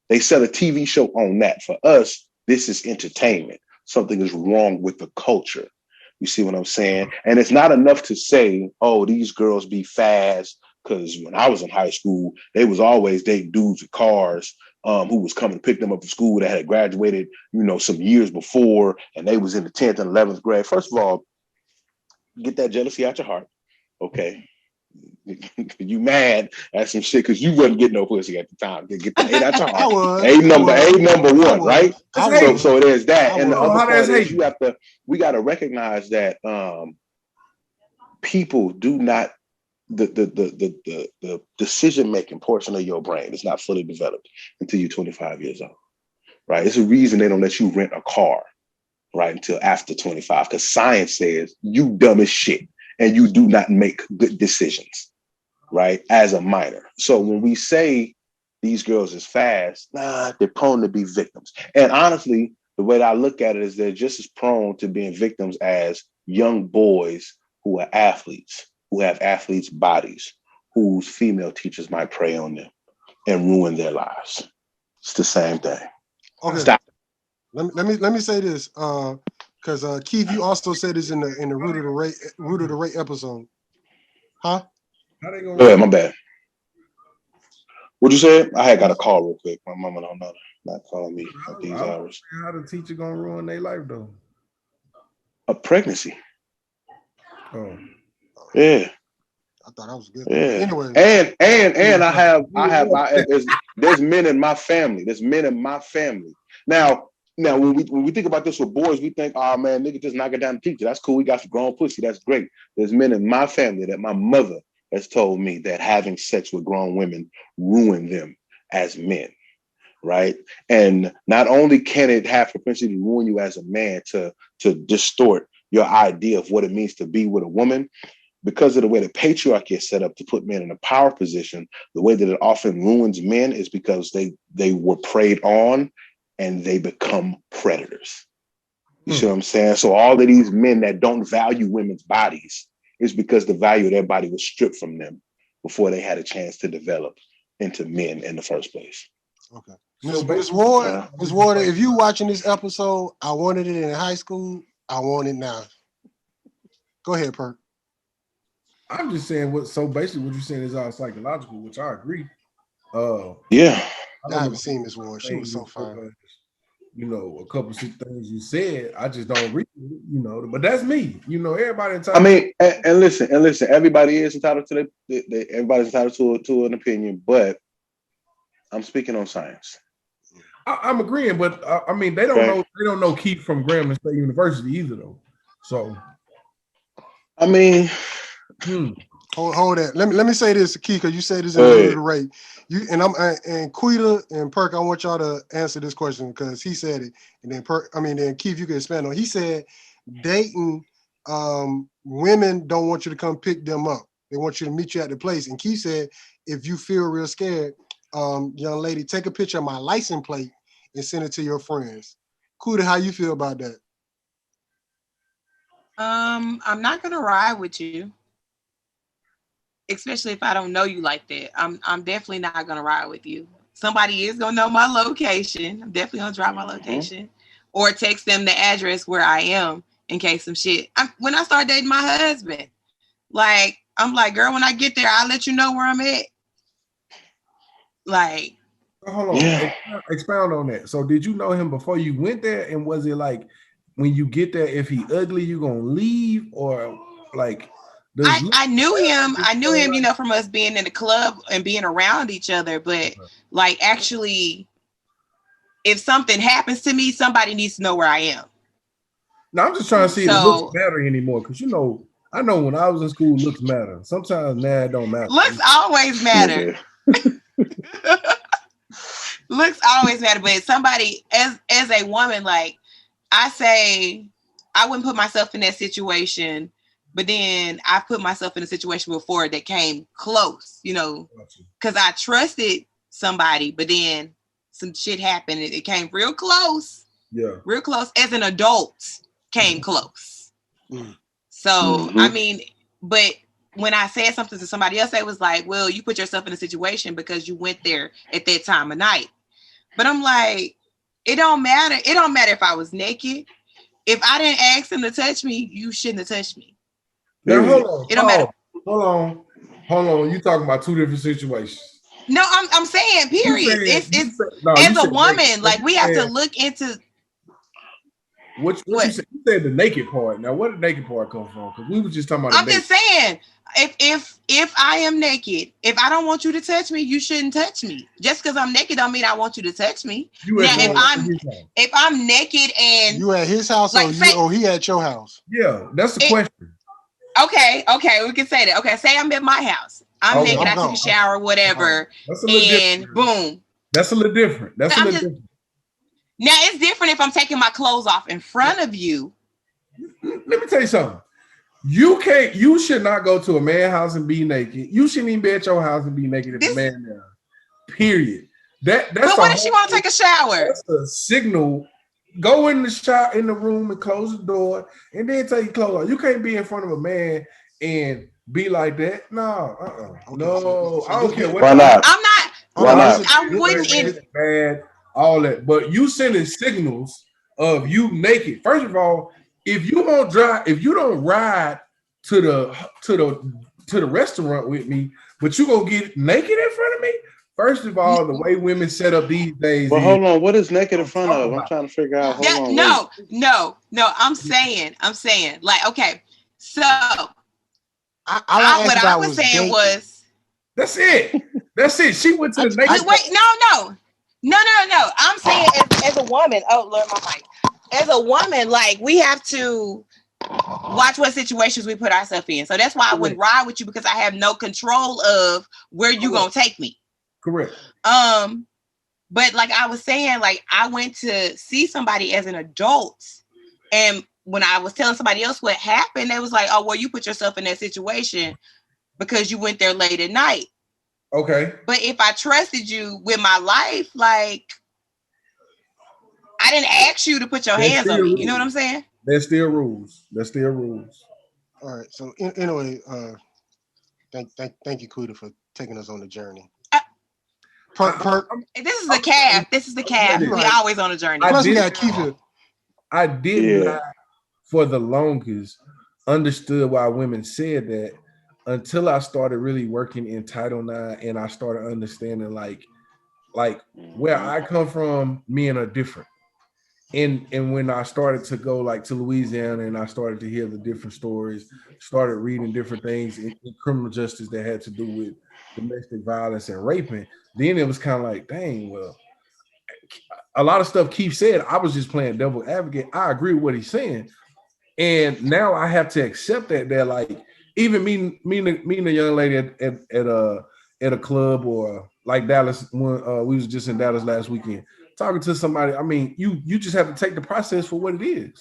They sell a TV show on that. For us, this is entertainment. Something is wrong with the culture. You see what I'm saying? And it's not enough to say, oh, these girls be fast, because when I was in high school, they was always dating dudes with cars who was coming to pick them up from school that had graduated, you know, some years before, and they was in the 10th and 11th grade. First of all, get that jealousy out your heart, okay? You mad at some shit because you wasn't getting no pussy at the time. Get the hate out your heart. A number one, right? So there's that. And the other part is we got to recognize that people do not, the decision-making portion of your brain is not fully developed until you're 25 years old, right? It's a reason they don't let you rent a car, right, until after 25, because science says you dumb as shit and you do not make good decisions, right, as a minor. So when we say these girls is fast, they're prone to be victims. And honestly, the way that I look at it is they're just as prone to being victims as young boys who are athletes, who have athletes' bodies, whose female teachers might prey on them and ruin their lives. It's the same thing. Okay. Stop. Let me say this, because Keith, you also said this in the root of the rate episode, huh? Go ahead, my bad. What'd you say? I had got a call real quick. My mama don't know, not calling me at these hours. How the teacher gonna ruin their life though? A pregnancy. Oh. Yeah. I thought that was good. Yeah. Anyway. And I have there's men in my family. There's men in my family. Now when we think about this with boys, we think, oh man, nigga just knock it down the teacher. That's cool. We got some grown pussy. That's great. There's men in my family that my mother has told me that having sex with grown women ruin them as men. Right. And not only can it have propensity to ruin you as a man, to distort your idea of what it means to be with a woman, because of the way the patriarchy is set up to put men in a power position, the way that it often ruins men is because they were preyed on and they become predators. You see what I'm saying? So all of these men that don't value women's bodies is because the value of their body was stripped from them before they had a chance to develop into men in the first place. Okay. Ms. Ward, if you watching this episode, I wanted it in high school. I want it now. Go ahead, Perk. I'm just saying so basically what you're saying is all psychological, which I agree. Yeah. I haven't seen Ms. Ward. She was so fine. You know, a couple of things you said, I just don't read it, you know, but that's me. You know, everybody entitled. I mean, and listen, everybody is entitled to everybody's entitled to an opinion, but I'm speaking on science. I'm agreeing, but I mean, they don't know Keef from Grambling State University either, though. So, I mean, hold that. Let me say this, Keith, because you said this in the rate. And Quita and Perk, I want y'all to answer this question because he said it, and then Keith, you can expand on it. He said dating women don't want you to come pick them up. They want you to meet you at the place. And Keith said, if you feel real scared, young lady, take a picture of my license plate and send it to your friends. Kuda, how you feel about that? I'm not gonna ride with you, especially if I don't know you like that. I'm definitely not gonna ride with you. Somebody is gonna know my location. I'm definitely gonna drop my location or text them the address where I am in case some shit. When I start dating my husband, like I'm like, girl, when I get there, I'll let you know where I'm at. Like, hold on, expound on that. So, did you know him before you went there, and was it like when you get there, if he ugly, you gonna leave, or like? I knew him, you know, from us being in the club and being around each other. But like, actually, if something happens to me, somebody needs to know where I am. Now I'm just trying to see if looks matter anymore, because you know, I know when I was in school, looks matter. Sometimes now it don't matter. Looks always matter. Looks always matter. But somebody, as a woman, like I say, I wouldn't put myself in that situation. But then I put myself in a situation before that came close, you know, because I trusted somebody, but then some shit happened. It came real close. Yeah. Real close. As an adult, came close. So, I mean, but when I said something to somebody else, they was like, well, you put yourself in a situation because you went there at that time of night. But I'm like, it don't matter. It don't matter if I was naked. If I didn't ask him to touch me, you shouldn't have touched me. Now, hold on. It don't matter. Hold on. You talking about two different situations. No, I'm saying, period. It's as a woman, naked. Like we have to look into what you said. You said the naked part. Now, where did the naked part come from? Because we were just talking about. I'm just saying, if I am naked, if I don't want you to touch me, you shouldn't touch me. Just because I'm naked don't mean I want you to touch me. Now, if I'm naked and you at his house, like, or he at your house? Yeah, that's the question. Okay, we can say that. Okay, say I'm at my house. I'm naked. I took a shower, whatever, and boom. That's a little different. Different. Now it's different if I'm taking my clothes off in front of you. Let me tell you something. You should not go to a man's house and be naked. You shouldn't even be at your house and be naked if a man there. Period. That's but what if she want to take a shower? That's a signal. Go in the shower in the room and close the door, and then take your clothes off. You can't be in front of a man and be like that. No, no. I don't care what. Why not? I'm not. Why not? I wouldn't. Bad, all that, but you sending signals of you naked. First of all, if you don't ride to the restaurant with me, but you gonna get naked in front of me. First of all, the way women set up these days. Well, hold on. What is naked in front of? I'm trying to figure out. No. I'm saying, like, okay. So, what I was saying was. That's it. She went to the naked. Wait, no. I'm saying as a woman. Oh, Lord, my mic. As a woman, like, we have to watch what situations we put ourselves in. So that's why I wouldn't ride with you, because I have no control of where you gonna take me. Correct. But like I was saying, like I went to see somebody as an adult, and when I was telling somebody else what happened, they was like, "Oh, well, you put yourself in that situation because you went there late at night." Okay. But if I trusted you with my life, like I didn't ask you to put your hands on me. You know what I'm saying? There's still rules. All right. So anyway, thank you, Kuda, for taking us on the journey. This is the cab. We always on a journey. I did not, for the longest, understood why women said that until I started really working in Title IX, and I started understanding like where I come from, men are different. And when I started to go like to Louisiana, and I started to hear the different stories, started reading different things in criminal justice that had to do with domestic violence and raping, then it was kind of like, dang, well, a lot of stuff Keef said, I was just playing devil advocate. I agree with what he's saying. And now I have to accept that like, even meeting a young lady at a club, or like Dallas, when we was just in Dallas last weekend, talking to somebody. I mean, you just have to take the process for what it is.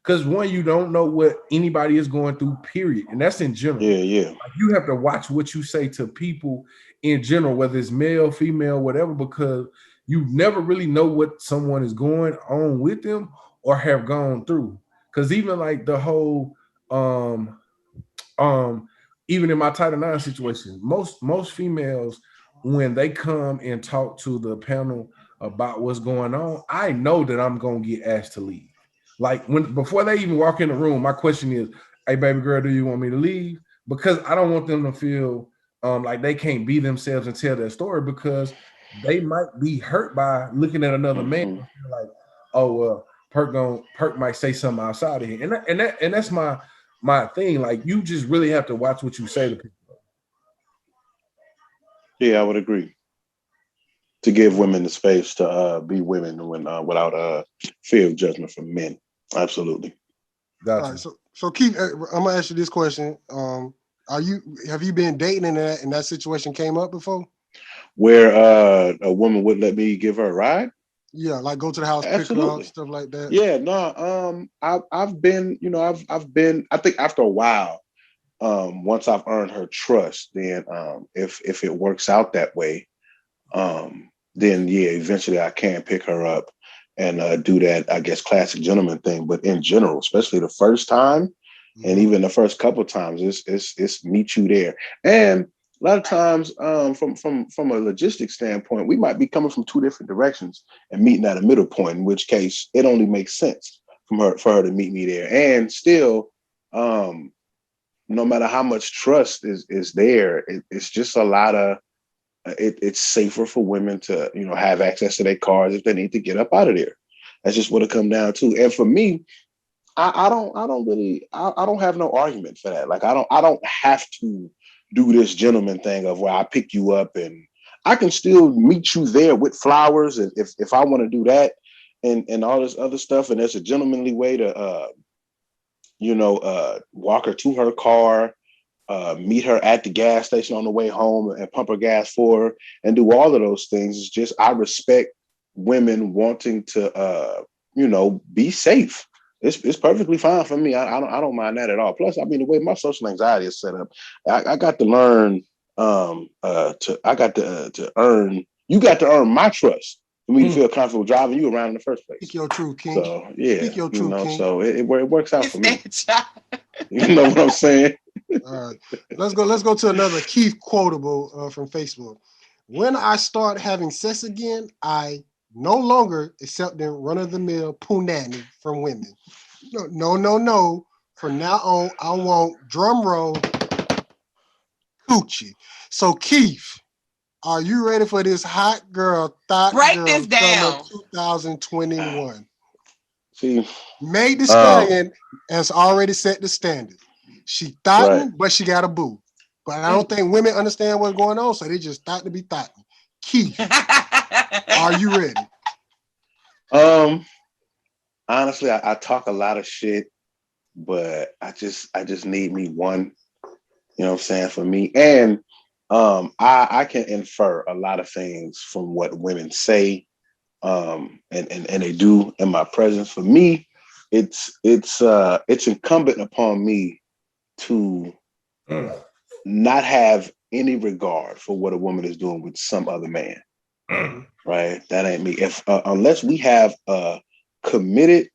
because one, you don't know what anybody is going through, period. And that's in general. Yeah. Like, you have to watch what you say to people in general, whether it's male, female, whatever, because you never really know what someone is going on with them or have gone through. Because even like the whole even in my Title IX situation, most females, when they come and talk to the panel about what's going on, I know that I'm gonna get asked to leave. Like, before they even walk in the room, my question is, "Hey, baby girl, do you want me to leave?" Because I don't want them to feel like they can't be themselves and tell their story, because they might be hurt by looking at another man and feel like, "Oh well, Perk might say something outside of here," and that's my thing. Like, you just really have to watch what you say to people. Yeah, I would agree. To give women the space to be women without fear of judgment from men. Absolutely. Gotcha. All right, so Keith, I'm gonna ask you this question. Have you been dating and that situation came up before? Where a woman would let me give her a ride? Yeah, like go to the house, pick her up, stuff like that. Yeah, no. I've been, I've been. I think after a while, once I've earned her trust, then if it works out that way, then yeah, eventually I can pick her up and do that, I guess, classic gentleman thing. But in general, especially the first time, and even the first couple of times, it's meet you there. And a lot of times, from a logistics standpoint, we might be coming from two different directions and meeting at a middle point. In which case, it only makes sense for her to meet me there. And still, no matter how much trust is there, it's just a lot of. It's safer for women to have access to their cars if they need to get up out of there. That's just what it comes down to. And for me, I don't have no argument for that. Like, I don't have to do this gentleman thing of where I pick you up and I can still meet you there with flowers if I want to do that and all this other stuff. And there's a gentlemanly way to walk her to her car, meet her at the gas station on the way home and pump her gas for her and do all of those things. It's just, I respect women wanting to be safe. It's perfectly fine for me. I don't mind that at all. Plus, I mean, the way my social anxiety is set up, I got to learn to earn. You got to earn my trust for me to feel comfortable driving you around in the first place. Speak your truth, King. So yeah, Speak your truth, King. So it works out for me. You know what I'm saying? All right, let's go to another Keith quotable from Facebook. When I start having sex again, I no longer accepting run-of-the-mill punani from women. No. From now on, I want drum roll coochie. So, Keith, are you ready for this hot girl thought? Break girl this down. 2021. See, Meg Thee Stallion has already set the standard. She thoughtin', but she got a boo. But I don't think women understand what's going on, so they just thought to be thoughtin'. Keith, are you ready? Honestly, I talk a lot of shit, but I just need me one. You know what I'm saying? For me, and I can infer a lot of things from what women say, and they do in my presence. For me, it's incumbent upon me to not have any regard for what a woman is doing with some other man. Right? That ain't me. If unless we have a committed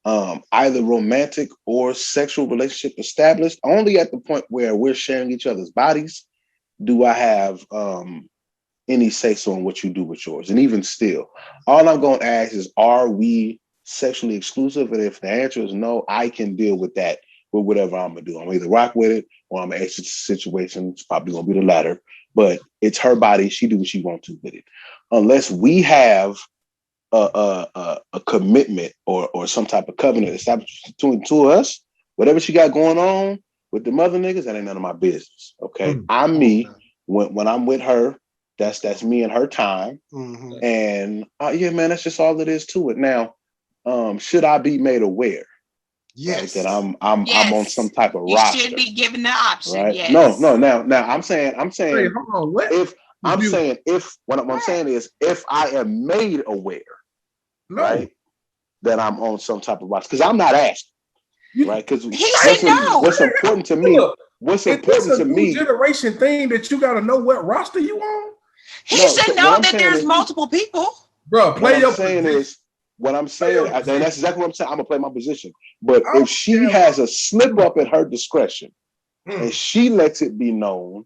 either romantic or sexual relationship established, only at the point where we're sharing each other's bodies do I have any say-so on what you do with yours. And even still, all I'm going to ask is, are we sexually exclusive? And if the answer is no, I can deal with that with whatever I'm going to do. I'm either rock with it or I'm going to exit the situation. It's probably going to be the latter. But it's her body. She do what she wants to with it. Unless we have a commitment or some type of covenant established between the two of us, whatever she got going on with the mother niggas, that ain't none of my business. Okay, I'm me. When I'm with her, that's me and her time. And yeah, man, that's just all it is to it. Now, should I be made aware? Yes, right, that I'm on some type of roster. You should be given the option. Right? Yes. No. Now I'm saying. Wait, hold on, what? What I'm saying is, if I am made aware, right, that I'm on some type of roster, because I'm not asking, right? Because he should know. What's important to me? What's important to me? Generation thing that you got to know what roster you on. He should know that there's multiple people. Bro, play your position. What I'm saying, and that's exactly what I'm saying. I'm gonna play my position. But if she has a slip up at her discretion, and she lets it be known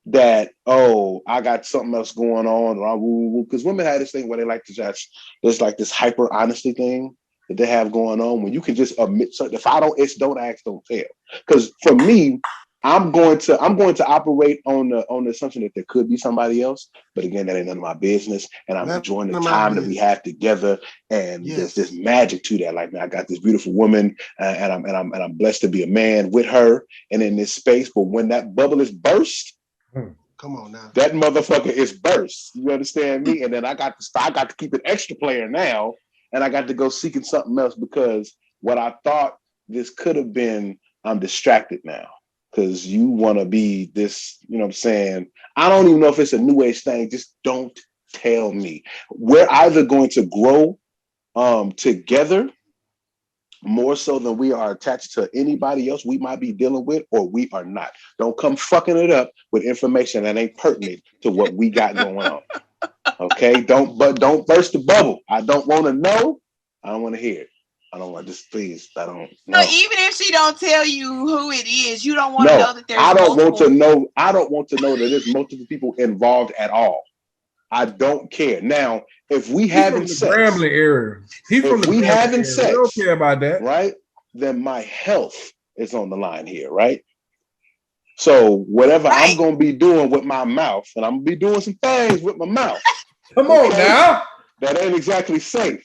that, oh, I got something else going on, because women have this thing where they like to just, there's like this hyper honesty thing that they have going on when you can just admit something. If I don't, it's don't ask, don't tell. Because for me, I'm going to operate on the assumption that there could be somebody else, but again, that ain't none of my business. And I'm enjoying the time that we have together, and there's this magic to that. Like, man, I got this beautiful woman, and I'm blessed to be a man with her and in this space. But when that bubble is burst, come on now, that motherfucker is burst. You understand me? And then I got to keep an extra player now, and I got to go seeking something else, because what I thought this could have been, I'm distracted now. Because you want to be this, you know what I'm saying? I don't even know if it's a new age thing. Just don't tell me. We're either going to grow together more so than we are attached to anybody else we might be dealing with, or we are not. Don't come fucking it up with information that ain't pertinent to what we got going on. Okay? Don't burst the bubble. I don't want to know. I don't want to hear it. I don't want, just please. I don't know. So even if she don't tell you who it is, you don't want to know that there's I don't want to know. I don't want to know that there's multiple people involved at all. I don't care. Now, if we having sex, Grambling area. If we having sex, we don't care about that, right? Then my health is on the line here, right? So whatever I'm gonna be doing with my mouth, and I'm gonna be doing some things with my mouth. Come on now, that ain't exactly safe.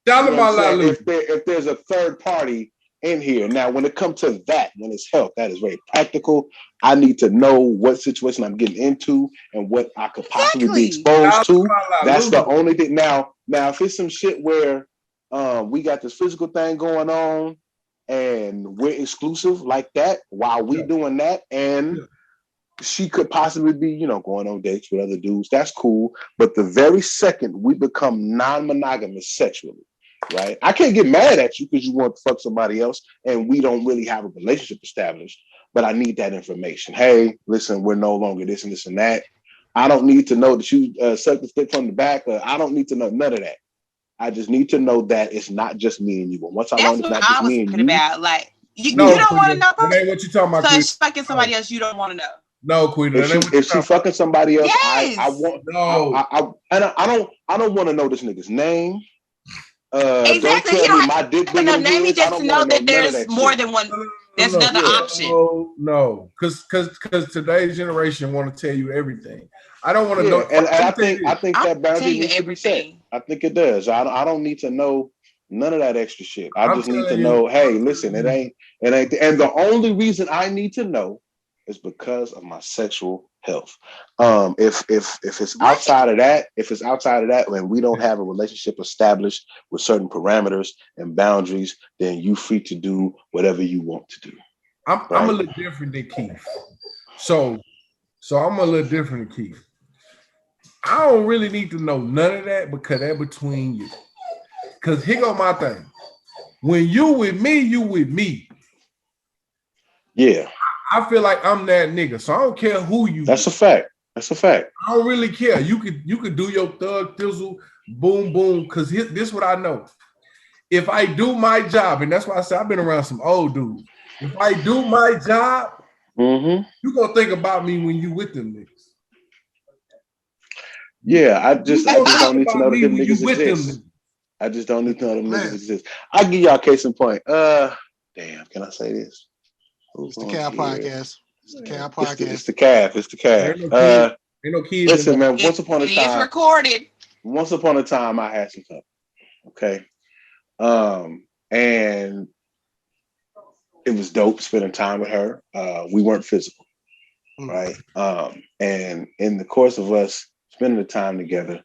If there's a third party in here. Now, when it comes to that, when it's health, that is very practical. I need to know what situation I'm getting into and what I could possibly be exposed to. That's the only thing. Now, if it's some shit where we got this physical thing going on and we're exclusive like that while we doing that, and she could possibly be, going on dates with other dudes, that's cool. But the very second we become non-monogamous sexually, right? I can't get mad at you because you want to fuck somebody else and we don't really have a relationship established, but I need that information. Hey, listen, we're no longer this and this and that. I don't need to know that you sucked the stick from the back. I don't need to know none of that. I just need to know that it's not just me and you. And once I learn it's not just me and you. About. Like, you don't want to know. That ain't what you talking about. So she's fucking somebody else you don't want to know. No, Queen. If she fucking somebody else, yes. I want I don't want to know this nigga's name. Exactly. Don't tell me my dick bigger than name. Just to know that there's more than one. There's another option. No, because today's generation want to tell you everything. I don't want to know. And I think that boundary needs to be set. I think it does. I don't need to know none of that extra shit. I just need to know. Hey, listen, it ain't. And the only reason I need to know is because of my sexual health. If it's outside of that, and we don't have a relationship established with certain parameters and boundaries, then you free to do whatever you want to do. I'm a little different than Keef. So I'm a little different than Keef. I don't really need to know none of that because they're between you. Because here go my thing. When you with me, you with me. Yeah. I feel like I'm that nigga, so I don't care who you. That's a fact. That's a fact. I don't really care. You could do your thug thizzle, boom boom. Because this is what I know. If I do my job, and that's why I say I've been around some old dudes. If I do my job, you gonna think about me when you with them niggas. Yeah, I just don't need to know that them niggas exist. I just don't need to know them niggas exist. I'll give y'all a case in point. Damn, can I say this? It's the Cal Podcast. It's the Cal Podcast. It's the calf. It's the calf. Ain't no kids. Listen, man. Once upon a time, it's recorded. Once upon a time, I had some company. Okay, and it was dope spending time with her. We weren't physical, right? And in the course of us spending the time together,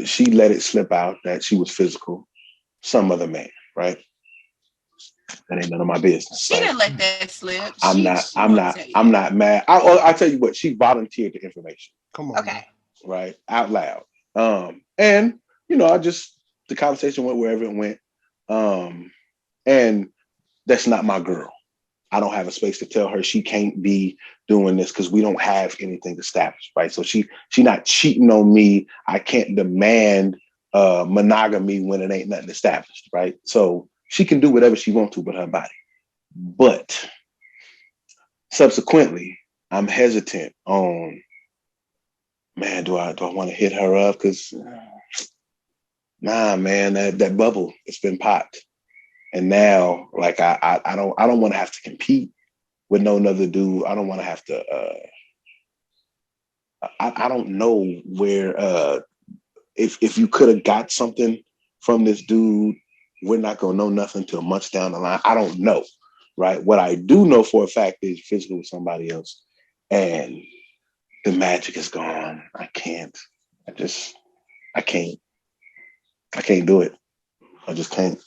she let it slip out that she was physical, some other man, right? That ain't none of my business. She didn't let that slip. I'm not mad. I'll tell you what, she volunteered the information. Come on. Okay. Right. Out loud. And I just the conversation went wherever it went. And that's not my girl. I don't have a space to tell her she can't be doing this because we don't have anything established, right? So she not cheating on me. I can't demand monogamy when it ain't nothing established, right? So she can do whatever she wants to with her body. But subsequently, I'm hesitant on, man, do I want to hit her up? Because nah, man, that bubble, it's been popped. And now, like I don't want to have to compete with no another dude. I don't want to have to. I don't know where. If you could have got something from this dude, we're not gonna know nothing till much down the line. I don't know, right? What I do know for a fact is physical with somebody else, and the magic is gone. I can't. I can't. I can't do it. I just can't.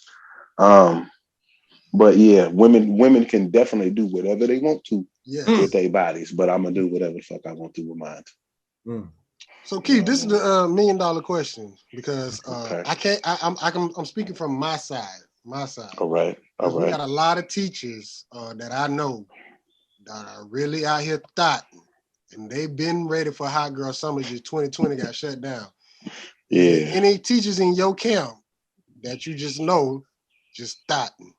But yeah, women can definitely do whatever they want to with their bodies, but I'm gonna do whatever the fuck I want to with mine. So Keith, this is the $1 million question because Okay. I'm speaking from my side. All right. We got a lot of teachers that I know that are really out here thotting, and they've been ready for Hot Girl Summer. Just 2020 got shut down. Yeah. Any teachers in your camp that you just know just thotting?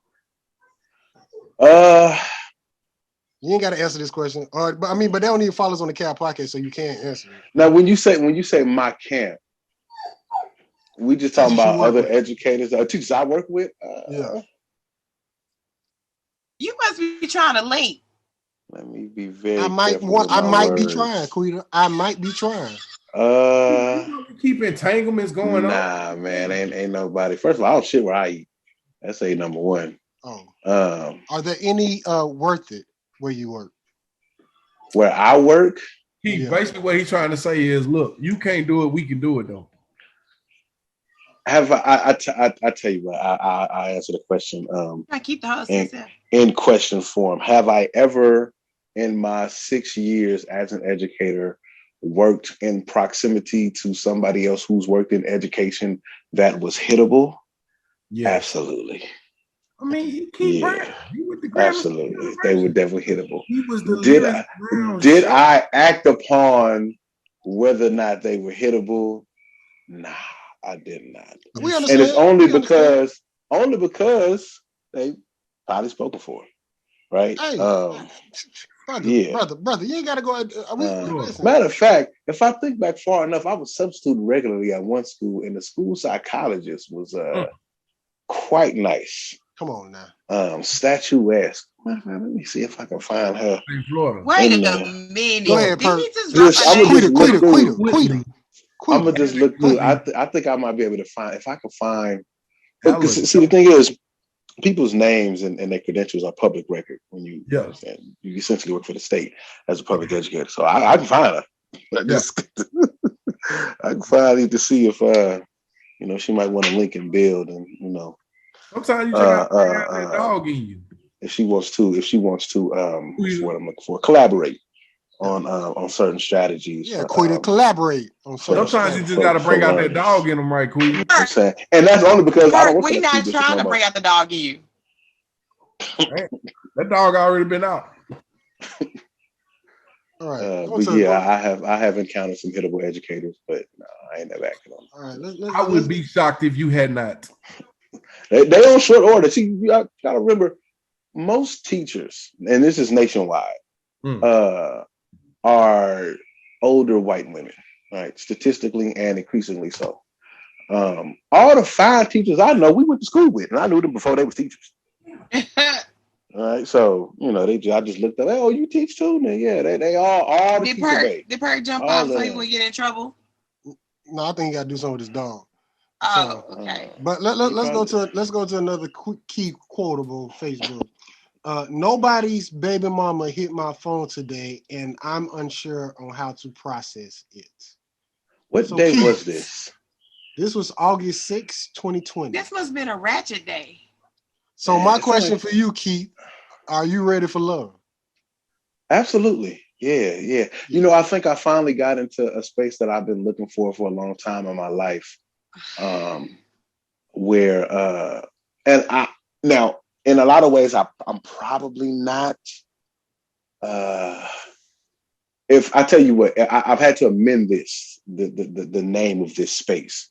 You ain't got to answer this question, but they don't even follow us on the Cal podcast, so you can't answer it. Now, when you say my camp, we just talking about other educators, teachers I work with. Yeah. You must be trying to link. Let me be very. I might be trying, Quita. I might be trying. Keep entanglements going on. Nah, man, ain't nobody. First of all, I don't shit where I eat. That's number one. Oh. Are there any worth it where you work? Where I work? Basically what he's trying to say is, look, you can't do it, we can do it though. I tell you what, I answer the question. I keep the house in question form. Have I ever, in my 6 years as an educator, worked in proximity to somebody else who's worked in education that was hittable? Yeah, absolutely. I mean, Keef Brown. Absolutely, they were definitely hittable. He was the did I act upon whether or not they were hittable? Nah, I did not. We understand. And it's only because they probably spoken for it, right? Hey, brother, you ain't gotta go. Matter of fact, if I think back far enough, I was substituting regularly at one school, and the school psychologist was quite nice. Come on now. Statuesque. Let me see if I can find her. In Florida. Wait a minute. Go ahead, Quita. I'm gonna just look through. I think I might be able to find, if I can find. See, the thing is, people's names and their credentials are public record when you understand. You essentially work for the state as a public educator. So I can find her. I can find her to see if she might want to link and build, and sometimes you just got that dog in you. If she wants to, what's what I'm looking for, collaborate on certain strategies. Yeah, Quita, collaborate on certain. Sometimes you just got to bring out that dog in them, right, Quita? I'm saying, and that's only because I don't. We're not trying to bring out the dog in you. That dog already been out. All right. But I have encountered some hittable educators, but no, I ain't never acted on them. All right, I would be shocked if you had not. They on short order. See, you gotta remember, most teachers, and this is nationwide, are older white women, right? Statistically and increasingly so. All the fine teachers I know, we went to school with, and I knew them before they was teachers. All right, so I just looked up. Oh, you teach too? Now, yeah, they all the teachers. Did Perk jump off so he wouldn't get in trouble? No, I think he got to do something with his dog. Oh, okay. But let's go to another key quotable Facebook. Nobody's baby mama hit my phone today, and I'm unsure on how to process it. What day was this? This was August 6, 2020. This must have been a ratchet day. So my question for you, Keith, are you ready for love? Absolutely. Yeah. I think I finally got into a space that I've been looking for a long time in my life. where and I now in a lot of ways I'm probably not if I tell you what, I've had to amend the name of this space,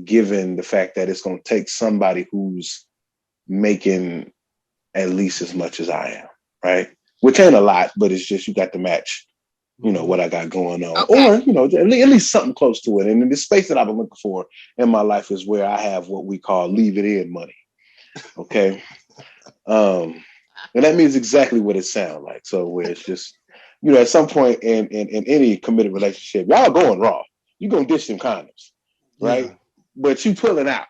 given the fact that it's going to take somebody who's making at least as much as I am, right? Which ain't a lot, but it's just you got to match, what I got going on, or at least something close to it. And in the space that I've been looking for in my life is where I have what we call leave it in money. Okay, and that means exactly what it sounds like. So where it's just at some point in any committed relationship, y'all going raw. You're going to dish them condoms, right? Yeah. But you pulling out.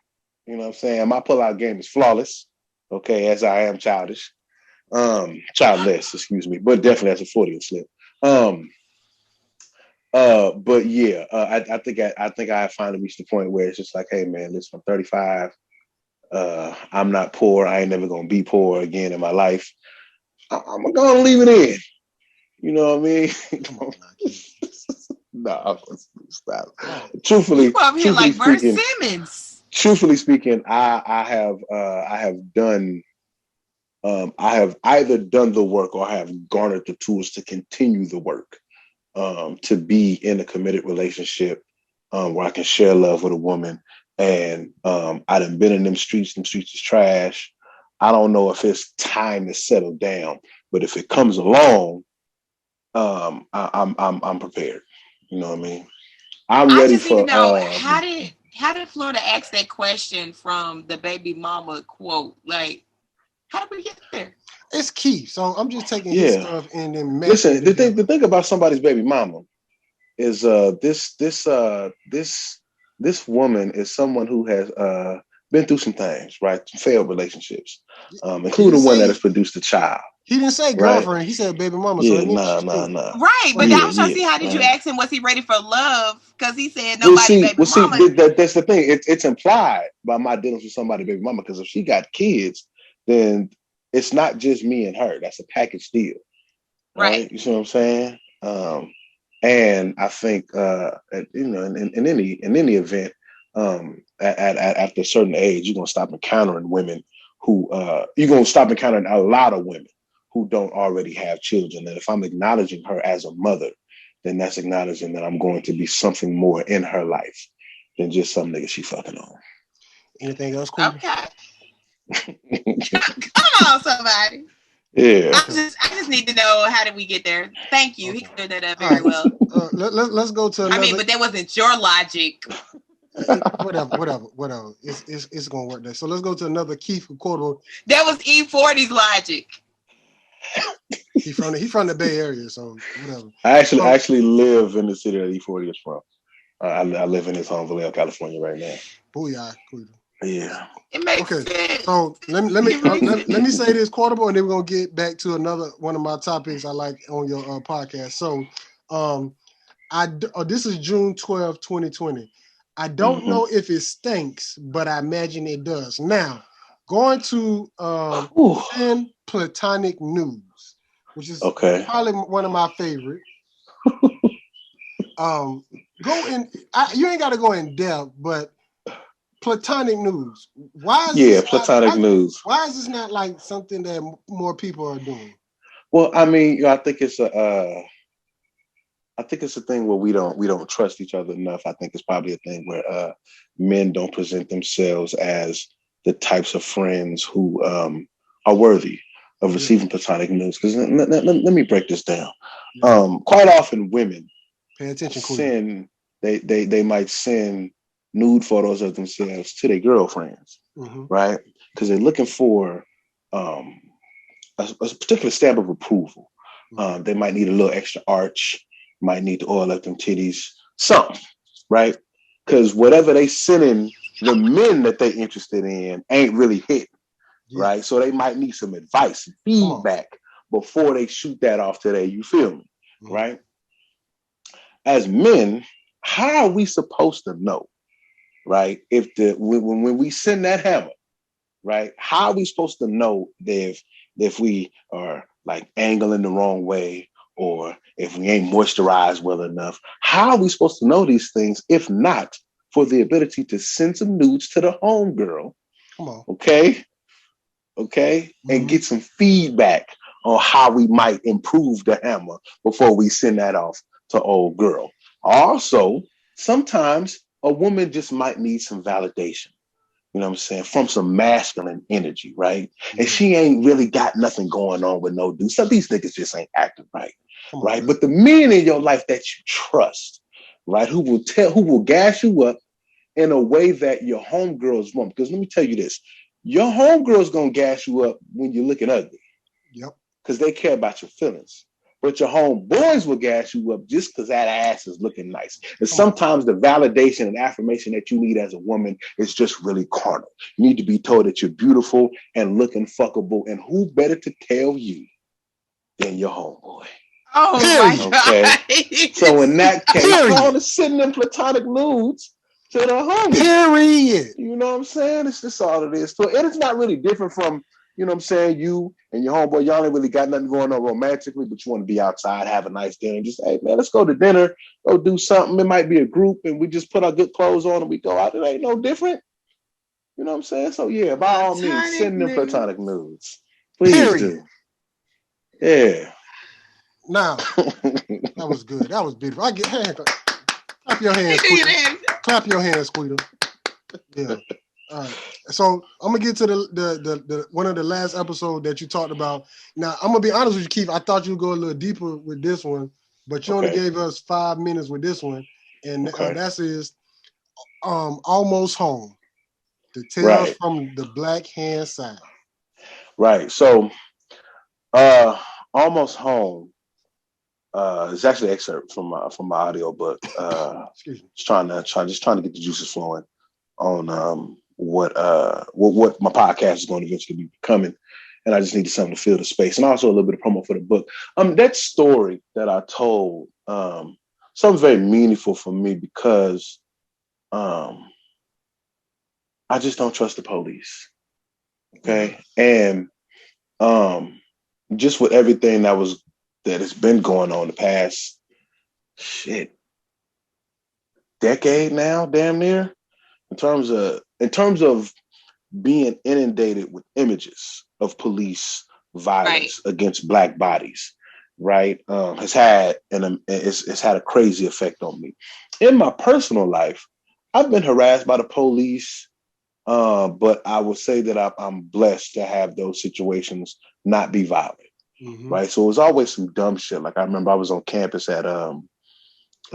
You know what I'm saying? My pull-out game is flawless, okay, as I am childish. Childless, excuse me, but definitely as a 40 slip. But yeah, I think I finally reached the point where it's just like, hey man, listen, I'm 35. I'm not poor. I ain't never gonna be poor again in my life. I'm gonna leave it in. You know what I mean? Come on. No, stop. Truthfully like Bert speaking, Simmons. Truthfully speaking, I have done. I have either done the work or I have garnered the tools to continue the work, to be in a committed relationship where I can share love with a woman. And I done been in them streets. Them streets is trash. I don't know if it's time to settle down, but if it comes along, I'm prepared. You know what I mean? I'm ready for. Need to know, how did Florida ask that question from the baby mama quote? Like, how did we get there? It's Keef. So I'm just taking his stuff and then listen. The thing about somebody's baby mama is this woman is someone who has been through some things, right? Some failed relationships, including one that has produced a child. He didn't say girlfriend. Right? He said baby mama. Yeah, so nah. Right, but I was trying to see, how did you ask him, was he ready for love? Because he said nobody baby mama. That's the thing. It's implied by my dealings with somebody baby mama, because if she got kids, then it's not just me and her. That's a package deal. Right? You see what I'm saying? And I think in any event, after a certain age, you're gonna stop encountering women who you're gonna stop encountering a lot of women who don't already have children. And if I'm acknowledging her as a mother, then that's acknowledging that I'm going to be something more in her life than just some nigga she fucking on. Anything else, cool? Okay. Come on, somebody. Yeah. I just need to know, how did we get there? Thank you. Okay. He cleared that up very well. Let's go to another. But that wasn't your logic. Whatever. It's gonna work there. So let's go to another Keef quote. That was E40's logic. He's from the Bay Area, so whatever. I actually live in the city that E40 is from. I live in his home, Vallejo, California, right now. Booyah, cool. Yeah. It makes sense. So let me say this quotable, and then we're gonna get back to another one of my topics I like on your podcast. So, this is June 12, 2020. I don't know if it stinks, but I imagine it does. Now, going to Thin Platonic News, which is probably one of my favorite. Go in. You ain't got to go in depth, but Platonic News. Why is Platonic News? Why is this not like something that more people are doing? Well, I mean, I think it's a thing where we don't trust each other enough. I think it's probably a thing where men don't present themselves as the types of friends who are worthy of receiving platonic news. Because let me break this down. Quite often, women pay attention. They might send nude photos of themselves to their girlfriends, right? Because they're looking for a particular stamp of approval. They might need a little extra arch, might need to oil up them titties, something, right? Because whatever they sending the men that they're interested in ain't really hitting, right? So they might need some advice and feedback before they shoot that off today. You feel me, right? As men, how are we supposed to know, right? When we send that hammer, right? How are we supposed to know if we are like angling the wrong way, or if we ain't moisturized well enough? How are we supposed to know these things if not for the ability to send some nudes to the homegirl. Come on. Okay. And get some feedback on how we might improve the hammer before we send that off to old girl. Also, sometimes a woman just might need some validation. You know what I'm saying? From some masculine energy, right? And she ain't really got nothing going on with no dude. Some of these niggas just ain't acting right. Right. But the men in your life that you trust, right, who will gas you up in a way that your homegirls won't. Because let me tell you this, your homegirl's gonna gas you up when you're looking ugly. Yep. Because they care about your feelings. But your homeboys will gas you up just because that ass is looking nice. And sometimes the validation and affirmation that you need as a woman is just really carnal. You need to be told that you're beautiful and looking fuckable. And who better to tell you than your homeboy? Oh my God. So in that case, go on to send them platonic nudes to the homie. Period. You know what I'm saying? It's just all it is. So and it's not really different from, you know what I'm saying, you and your homeboy, y'all ain't really got nothing going on romantically, but you want to be outside, have a nice dinner, and just, hey man, let's go to dinner, go do something. It might be a group and we just put our good clothes on and we go out. It ain't no different. You know what I'm saying? So yeah, by all means, send them platonic nudes. Please do. Yeah. Now, that was good. That was beautiful. I get clap your hands, Squeeder. Clap your hands, Squeeder. Yeah. All right. So I'm gonna get to the one of the last episodes that you talked about. Now I'm gonna be honest with you, Keith. I thought you'd go a little deeper with this one, but you only gave us 5 minutes with this one, and that is Almost Home. The tales from the Black Hand Side. Right. So Almost Home is actually an excerpt from my audio book. Just trying to get the juices flowing on what my podcast is going to eventually be becoming. And I just needed something to fill the space. And also a little bit of promo for the book. That story that I told, something's very meaningful for me because I just don't trust the police. Okay. And just with everything that has been going on the past decade now, damn near, in terms of being inundated with images of police violence against Black bodies, right? Has had it's had a crazy effect on me. In my personal life, I've been harassed by the police, but I will say that I'm blessed to have those situations not be violent. Right. So it was always some dumb shit. Like I remember I was on campus at the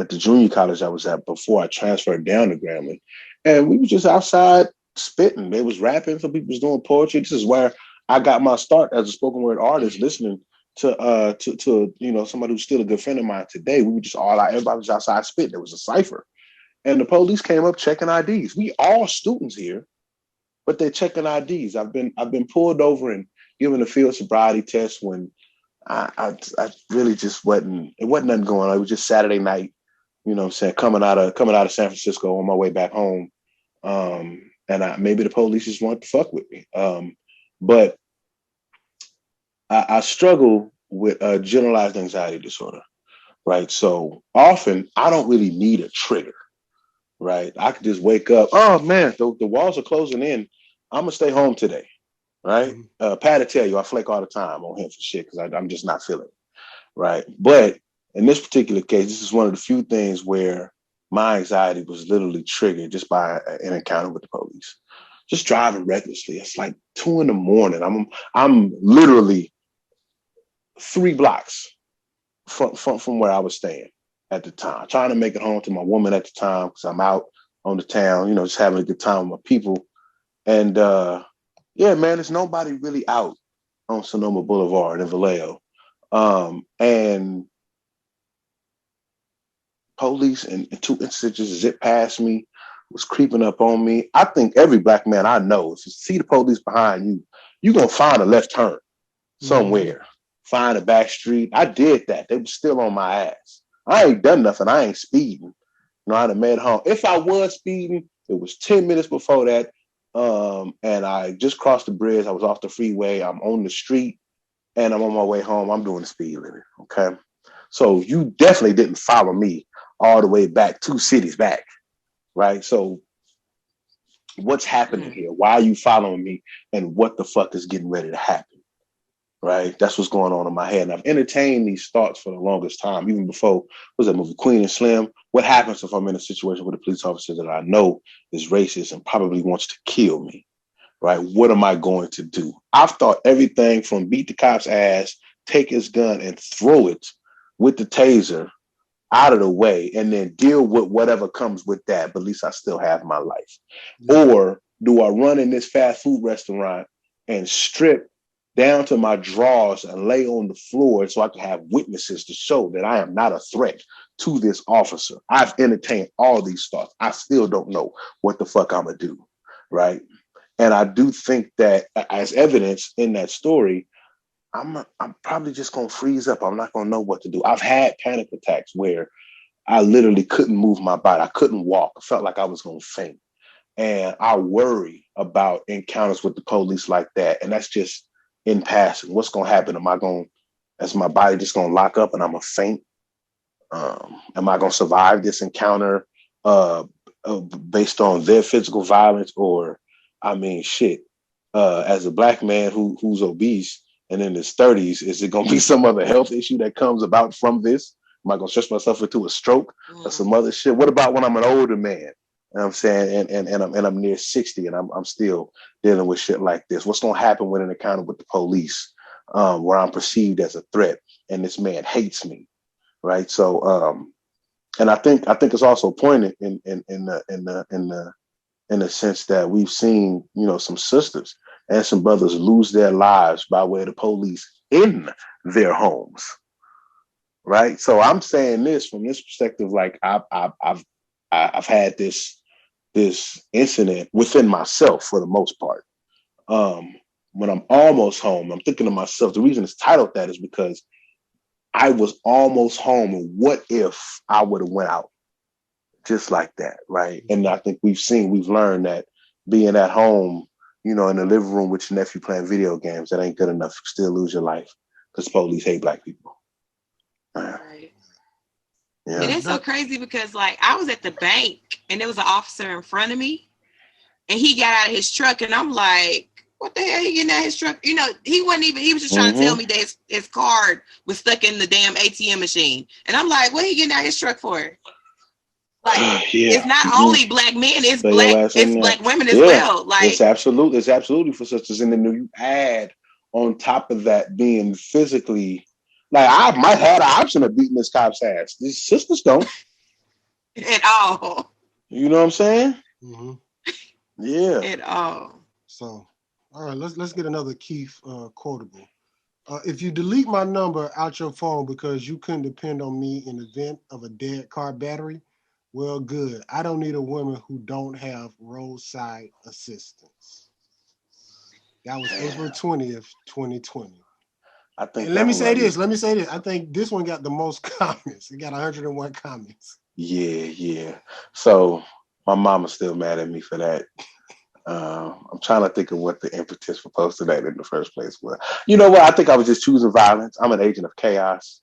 junior college I was at before I transferred down to Grambling. And we were just outside spitting. They was rapping. Some people was doing poetry. This is where I got my start as a spoken word artist, listening to somebody who's still a good friend of mine today. We were just all out, everybody was outside spitting. There was a cipher. And the police came up checking IDs. We all students here, but they're checking IDs. I've been pulled over and given a field sobriety test when I really just wasn't nothing going on. It was just Saturday night, you know what I'm saying, coming out of San Francisco on my way back home. And maybe the police just wanted to fuck with me. But I struggle with generalized anxiety disorder, right? So often I don't really need a trigger, right? I could just wake up, oh man, the walls are closing in. I'm gonna stay home today. Right. Pat will tell you I flake all the time on him for shit because I'm just not feeling it. Right. But in this particular case, this is one of the few things where my anxiety was literally triggered just by an encounter with the police. Just driving recklessly. It's like 2 a.m. I'm literally 3 blocks from where I was staying at the time, trying to make it home to my woman at the time because I'm out on the town, just having a good time with my people. And yeah, man, there's nobody really out on Sonoma Boulevard in Vallejo. And police in 2 instances zipped past me, was creeping up on me. I think every Black man I know, if you see the police behind you, you're going to find a left turn somewhere, find a back street. I did that. They were still on my ass. I ain't done nothing. I ain't speeding. I'd have made home. If I was speeding, it was 10 minutes before that. And I just crossed the bridge. I was off the freeway. I'm on the street and I'm on my way home. I'm doing the speed limit. Okay. So you definitely didn't follow me all the way back 2 cities back right? So what's happening here? Why are you following me? And what the fuck is getting ready to happen? Right? That's what's going on in my head. And I've entertained these thoughts for the longest time, even before, what was that movie, Queen and Slim? What happens if I'm in a situation with a police officer that I know is racist and probably wants to kill me? Right? What am I going to do? I've thought everything from beat the cop's ass, take his gun and throw it with the taser out of the way and then deal with whatever comes with that, but at least I still have my life. Or do I run in this fast food restaurant and strip down to my drawers and lay on the floor so I can have witnesses to show that I am not a threat to this officer? I've entertained all these thoughts. I still don't know what the fuck I'm gonna do, right? And I do think that as evidence in that story, I'm probably just gonna freeze up. I'm not gonna know what to do. I've had panic attacks where I literally couldn't move my body. I couldn't walk. I felt like I was gonna faint. And I worry about encounters with the police like that. And that's just in passing. What's gonna happen? Is my body just gonna lock up and I'm gonna faint? Am I gonna survive this encounter based on their physical violence? Or, I mean, shit, as a black man who's obese and in his 30s, is it going to be some other health issue that comes about from this? Am I going to stress myself into a stroke or some other shit? What about when I'm an older man? You know what I'm saying? And I'm near 60 and I'm still dealing with shit like this. What's going to happen when an encounter with the police, where I'm perceived as a threat and this man hates me, right? So, and I think it's also pointed in the sense that we've seen, some sisters and some brothers lose their lives by way of the police in their homes, right? So I'm saying this from this perspective, like I've had this incident within myself for the most part. When I'm almost home, I'm thinking to myself, the reason it's titled that is because I was almost home, and what if I would have went out just like that, right? And I think we've learned that being at home, in the living room with your nephew playing video games, that ain't good enough. You still lose your life because police hate black people. Right. Yeah. And it's so crazy because, like, I was at the bank and there was an officer in front of me and he got out of his truck and I'm like, what the hell he getting out of his truck? He was just trying to tell me that his card was stuck in the damn ATM machine. And I'm like, what he getting out of his truck for? Like, it's not only black men, it's black women as well. Like, it's absolutely for sisters. And then you add on top of that being physically, like, I might have the option of beating this cop's ass. These sisters don't at all. You know what I'm saying? Mm-hmm. Yeah. At all. So, all right, let's get another Keef quotable. If you delete my number out your phone because you couldn't depend on me in the event of a dead car battery, well, good. I don't need a woman who don't have roadside assistance. That was April 20th, 2020. I think. And let me say this. I think this one got the most comments. It got 101 comments. Yeah. So my mama's still mad at me for that. I'm trying to think of what the impetus for posting that in the first place was. You know what? I think I was just choosing violence. I'm an agent of chaos.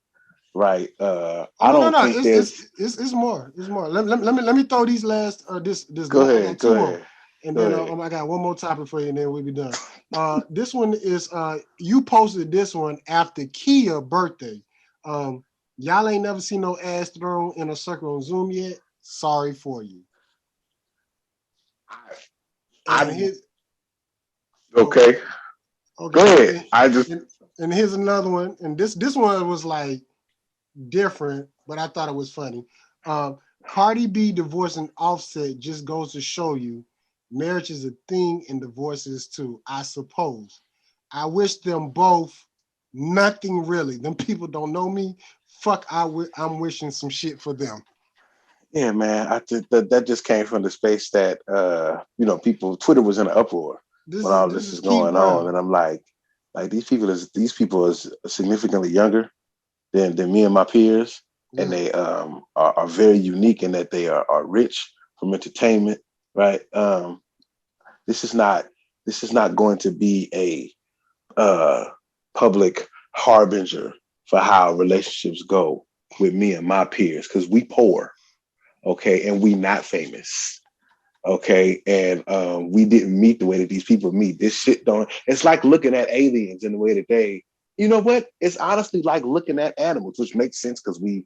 Right. I don't think it's more. It's more. Let me throw these last this go ahead. And then I got one more topic for you, and then we'll be done. This one is you posted this one after Kia's birthday. Y'all ain't never seen no ass thrown in a circle on Zoom yet. Sorry for you. Okay. Go ahead. And here's another one, and this one was like different, but I thought it was funny. Cardi B divorcing Offset just goes to show you marriage is a thing and divorce is too, I suppose. I wish them both nothing really. Them people don't know me. Fuck, I'm wishing some shit for them. Yeah, man. I think that just came from the space that Twitter was in an uproar when all this is going on, and I'm like these people are significantly younger than me and my peers, and they are very unique in that they are rich from entertainment, right? This is not going to be a public harbinger for how relationships go with me and my peers, because we poor, okay, and we not famous. Okay, and we didn't meet the way that these people meet. This shit don't. It's like looking at aliens in the way that they. You know what? It's honestly like looking at animals, which makes sense because we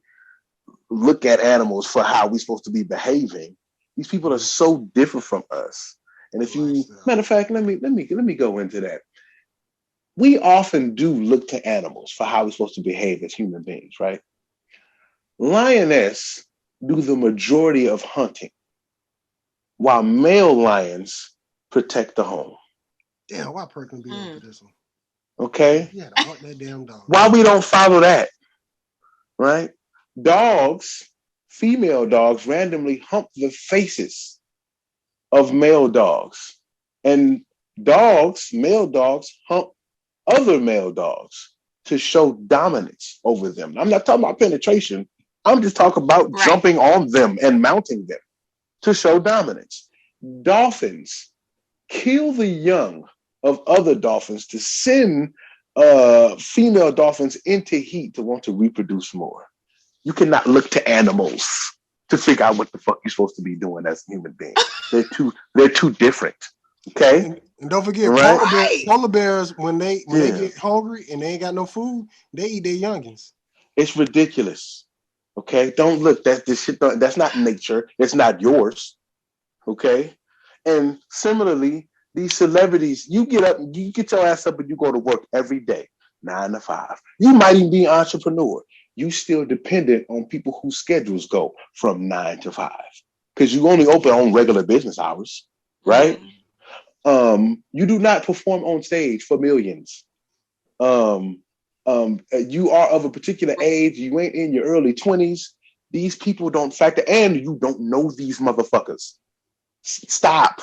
look at animals for how we're supposed to be behaving. These people are so different from us. And if you, matter of fact, let me go into that. We often do look to animals for how we're supposed to behave as human beings, right? Lioness do the majority of hunting, while male lions protect the home. Damn, why Perkins be on for this one? Okay? Yeah, to hunt that damn dog. Why we don't follow that, right? Dogs, female dogs, randomly hump the faces of male dogs. And dogs, male dogs, hump other male dogs to show dominance over them. I'm not talking about penetration. I'm just talking about jumping on them and mounting them to show dominance. Dolphins kill the young of other dolphins to send female dolphins into heat to want to reproduce more. You cannot look to animals to figure out what the fuck you're supposed to be doing as a human being. They're too different. Okay? And don't forget, polar bears, when they get hungry and they ain't got no food, they eat their youngins. It's ridiculous. Okay? Don't look. That's not nature. It's not yours. Okay? And similarly, these celebrities, you get your ass up and you go to work every day, 9 to 5. You might even be an entrepreneur. You still dependent on people whose schedules go from 9 to 5 because you only open on regular business hours, right? You do not perform on stage for millions. You are of a particular age. You ain't in your early 20s. These people don't factor, and you don't know these motherfuckers. Stop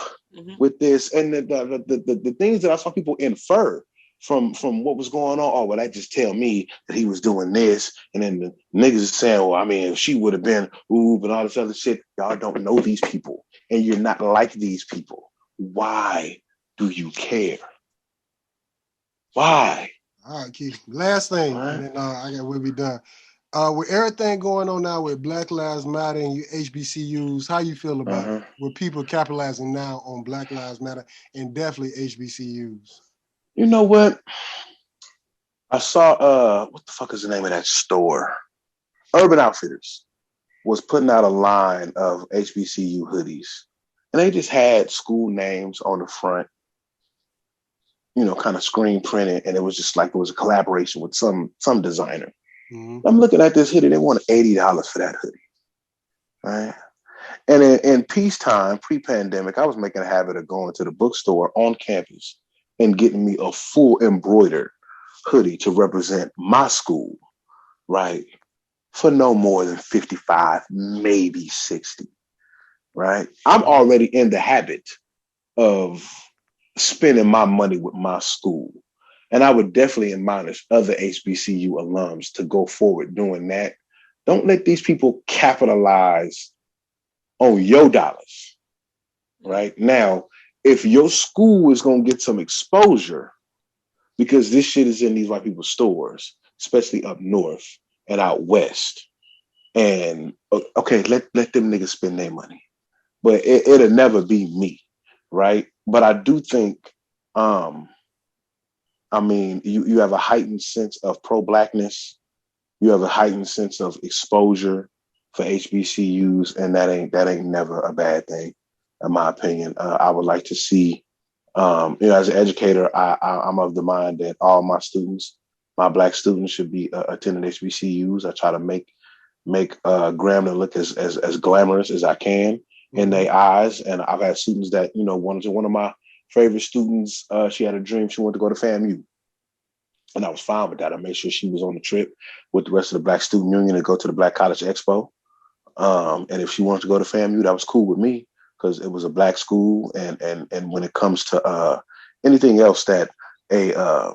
with this. And the things that I saw people infer from what was going on. Oh, well, that just tell me that he was doing this. And then the niggas is saying, well, I mean, if she would have been and all this other shit. Y'all don't know these people. And you're not like these people. Why do you care? Why? All right, Keith. Last thing, and then we'll be done. With everything going on now with Black Lives Matter and you HBCUs, how you feel about it? With people capitalizing now on Black Lives Matter and definitely HBCUs? You know what? I saw what the fuck is the name of that store? Urban Outfitters was putting out a line of HBCU hoodies. And they just had school names on the front, you know, kind of screen printed, and it was just like it was a collaboration with some designer. I'm looking at this hoodie. They wanted $80 for that hoodie, right? And in peacetime, pre-pandemic, I was making a habit of going to the bookstore on campus and getting me a full embroidered hoodie to represent my school, right? For no more than 55, maybe 60, right? I'm already in the habit of spending my money with my school. And I would definitely admonish other HBCU alums to go forward doing that. Don't let these people capitalize on your dollars, right? Now, if your school is going to get some exposure, because this shit is in these white people's stores, especially up north and out west, and okay, let them niggas spend their money. But it'll never be me, right? But I do think, I mean, you have a heightened sense of pro-blackness. You have a heightened sense of exposure for HBCUs, and that ain't never a bad thing, in my opinion. I would like to see, as an educator, I'm of the mind that all my students, my Black students, should be attending HBCUs. I try to make Grambling look as glamorous as I can in their eyes. And I've had students that, one of my favorite students, she had a dream. She wanted to go to FAMU. And I was fine with that. I made sure she was on the trip with the rest of the Black Student Union and go to the Black College Expo. And if she wanted to go to FAMU, that was cool with me because it was a Black school. And when it comes to anything else that a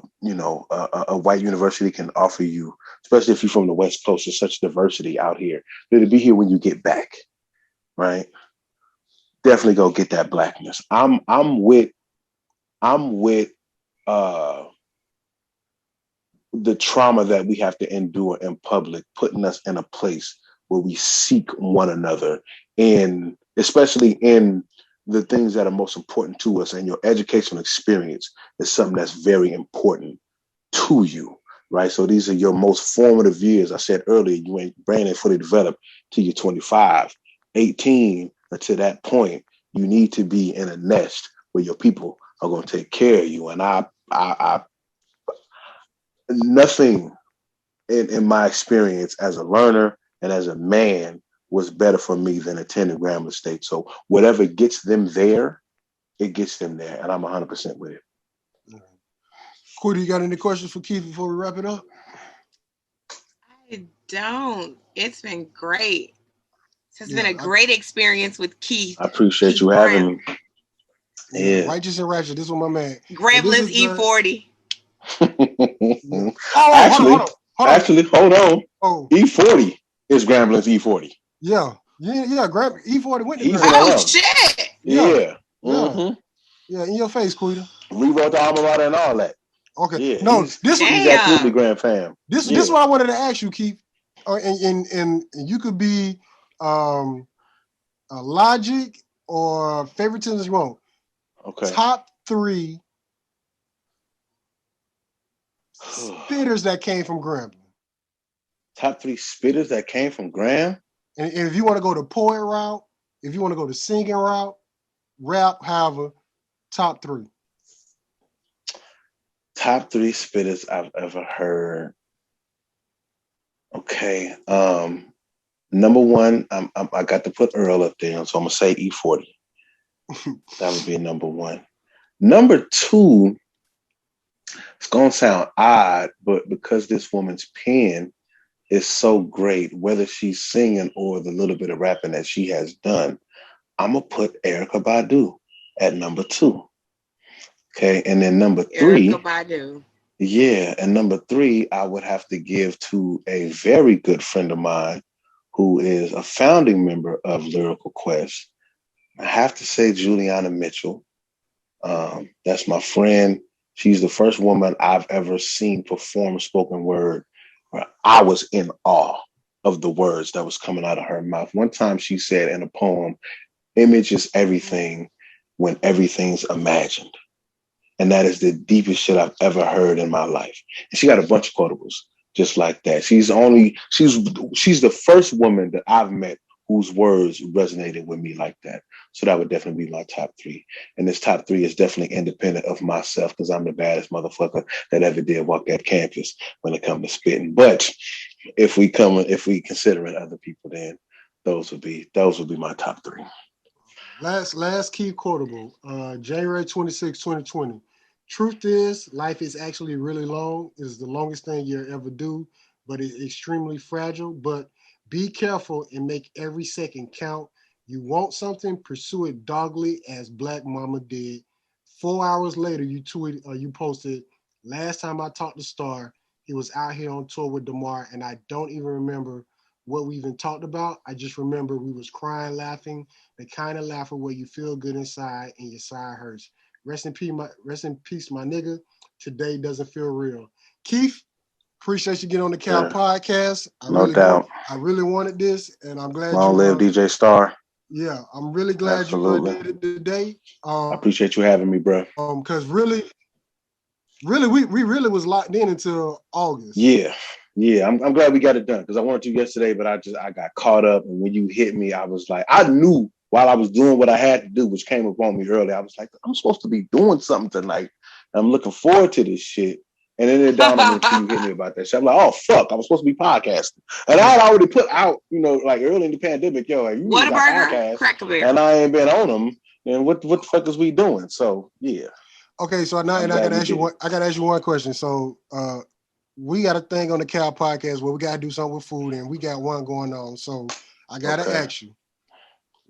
white university can offer you, especially if you're from the West Coast, there's such diversity out here. It'll be here when you get back, right? Definitely go get that Blackness. I'm with the trauma that we have to endure in public, putting us in a place where we seek one another, and especially in the things that are most important to us, and your educational experience is something that's very important to you, right? So these are your most formative years. I said earlier, you ain't brain ain't fully developed till you're 25, 18. Until that point, you need to be in a nest where your people are going to take care of you. And I nothing in my experience as a learner and as a man was better for me than attending Grambling State. So whatever gets them there, it gets them there, and I'm 100% with it. Quita, you got any questions for Keith before we wrap it up? I don't. It's been great. It's been a great experience with Keith. I appreciate you having me. Yeah. Righteous and Ratchet. This is my man. Grambling's E40. Actually, hold on. E40 is Grambling's E40. Yeah. E40 went to Grambling's. Shit. Yeah. Mm-hmm. Yeah, in your face, Quita. We wrote the alma mater and all that. Okay. Yeah, no, he's absolutely Grand fam. This is what I wanted to ask you, Keith. And you could be logic or favoritism as you want. Okay. Top 3 spitters that came from Grambling. Top 3 spitters that came from Graham? And if you want to go the poet route, if you want to go the singing route, rap, however, top 3. Top 3 spitters I've ever heard. Okay. Number 1, I got to put Earl up there, so I'm gonna say E40. That would be number 1. Number 2, it's gonna sound odd, but because this woman's pen is so great, whether she's singing or the little bit of rapping that she has done, I'm gonna put Erykah Badu at number 2. Okay, and then number 3, Erykah Badu. Yeah, and number 3, I would have to give to a very good friend of mine who is a founding member of Lyrical Quest. I have to say Juliana Mitchell. That's my friend. She's the first woman I've ever seen perform spoken word where I was in awe of the words that was coming out of her mouth. One time she said in a poem, "Image is everything when everything's imagined." And that is the deepest shit I've ever heard in my life. And she got a bunch of quotables just like that. She's the first woman that I've met whose words resonated with me like that. So that would definitely be my top 3. And this top 3 is definitely independent of myself because I'm the baddest motherfucker that ever did walk that campus when it comes to spitting. But if we considering other people, then those would be my top 3. Last key quotable, January 26, 2020. Truth is, life is actually really long. It is the longest thing you'll ever do, but it's extremely fragile. But be careful and make every second count. You want something, pursue it doggedly as Black Mama did. 4 hours later, you posted, last time I talked to Star, he was out here on tour with DeMar, and I don't even remember what we even talked about. I just remember we was crying, laughing, the kind of laughter where you feel good inside and your side hurts. Rest in peace, my nigga. Today doesn't feel real. Keith, appreciate you getting on the Cal podcast. No doubt. I really wanted this, and I'm glad Long live DJ Star. Yeah, I'm really glad you did it today. I appreciate you having me, bro. Because really, we really was locked in until August. Yeah. I'm glad we got it done because I wanted to yesterday, but I got caught up, and when you hit me, I was like, I knew while I was doing what I had to do, which came upon me early, I was like, I'm supposed to be doing something tonight. I'm looking forward to this shit. And then it dawned on me until you hit me about that shit. I'm like, oh fuck, I was supposed to be podcasting. And I had already put out, like early in the pandemic, like, you Whataburger, Cracker Barrel. And I ain't been on them. And what the fuck is we doing? So yeah. Okay, so now I gotta ask you one question. So we got a thing on the Cal podcast where we gotta do something with food, and we got one going on. So I gotta ask you,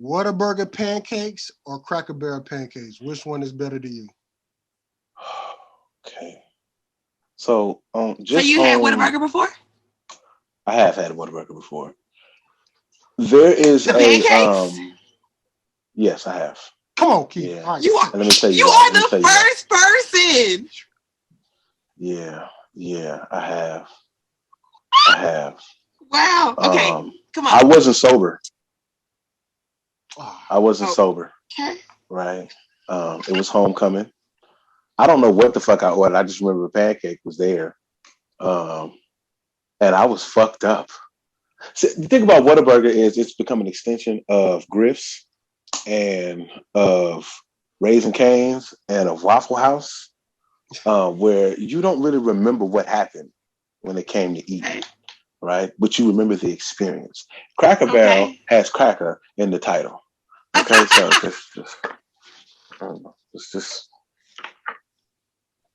Whataburger pancakes or Cracker Barrel pancakes? Which one is better to you? Okay. So had Whataburger before? I have had Whataburger before. There is pancakes? Yes, I have. Come on, Keith. Yeah. Right. Let me tell you. You are the first person. Yeah, I have. Wow. Okay. Come on. I wasn't sober. I wasn't sober. Okay. right? It was homecoming. I don't know what the fuck I ordered. I just remember the pancake was there. And I was fucked up. So the thing about Whataburger is it's become an extension of Griff's and of Raising Cane's and of Waffle House, where you don't really remember what happened when it came to eating, right? But you remember the experience. Cracker Barrel has cracker in the title. Okay, so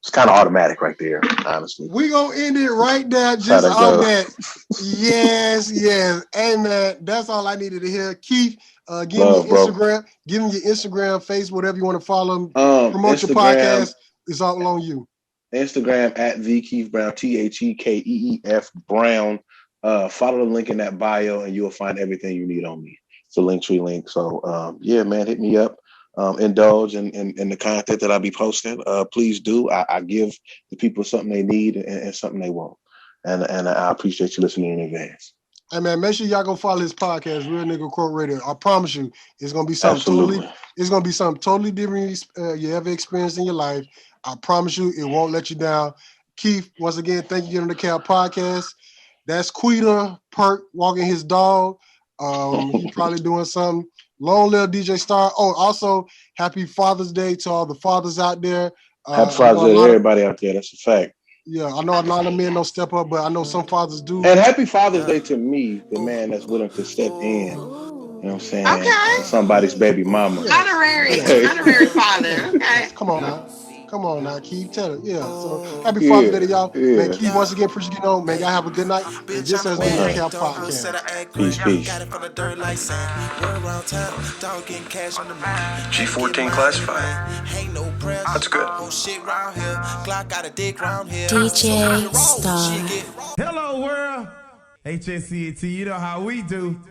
it's kind of automatic right there, honestly. We gonna end it right there, just off that. Yes. Hey man, that's all I needed to hear. Keith, give me your Instagram, give me your Instagram, Facebook, whatever you want to follow. Promote your podcast. It's all on you. Instagram at the Keef Brown, TheKeef Brown. Follow the link in that bio, and you'll find everything you need on me. It's a Linktree link. So yeah, man, hit me up. Indulge in the content that I be posting. Please do. I give the people something they need and something they want. And I appreciate you listening in advance. Hey man, make sure y'all go follow his podcast, Real Nigga Quote Radio. I promise you, it's gonna be something totally different you ever experienced in your life. I promise you, it won't let you down. Keith, once again, thank you for getting on the Cal Podcast. That's Quita Perk walking his dog. He's probably doing something. Long live DJ Star. Oh, also, happy Father's Day to all the fathers out there. Happy Father's Day to everybody out there. That's a fact. Yeah, I know a lot of men don't step up, but I know some fathers do. And happy Father's Day to me, the man that's willing to step in. You know what I'm saying? Okay. Somebody's baby mama. Honorary father. Okay. Come on now, Keith. Tell it. Yeah. So happy Father's Day to y'all. Yeah. Man, Keith, once again, appreciate you getting on. Man, y'all have a good night. And this has been the Cal Podcast. Peace. G14 classified. That's good. DJ Star. Hello world. HSCAT, you know how we do.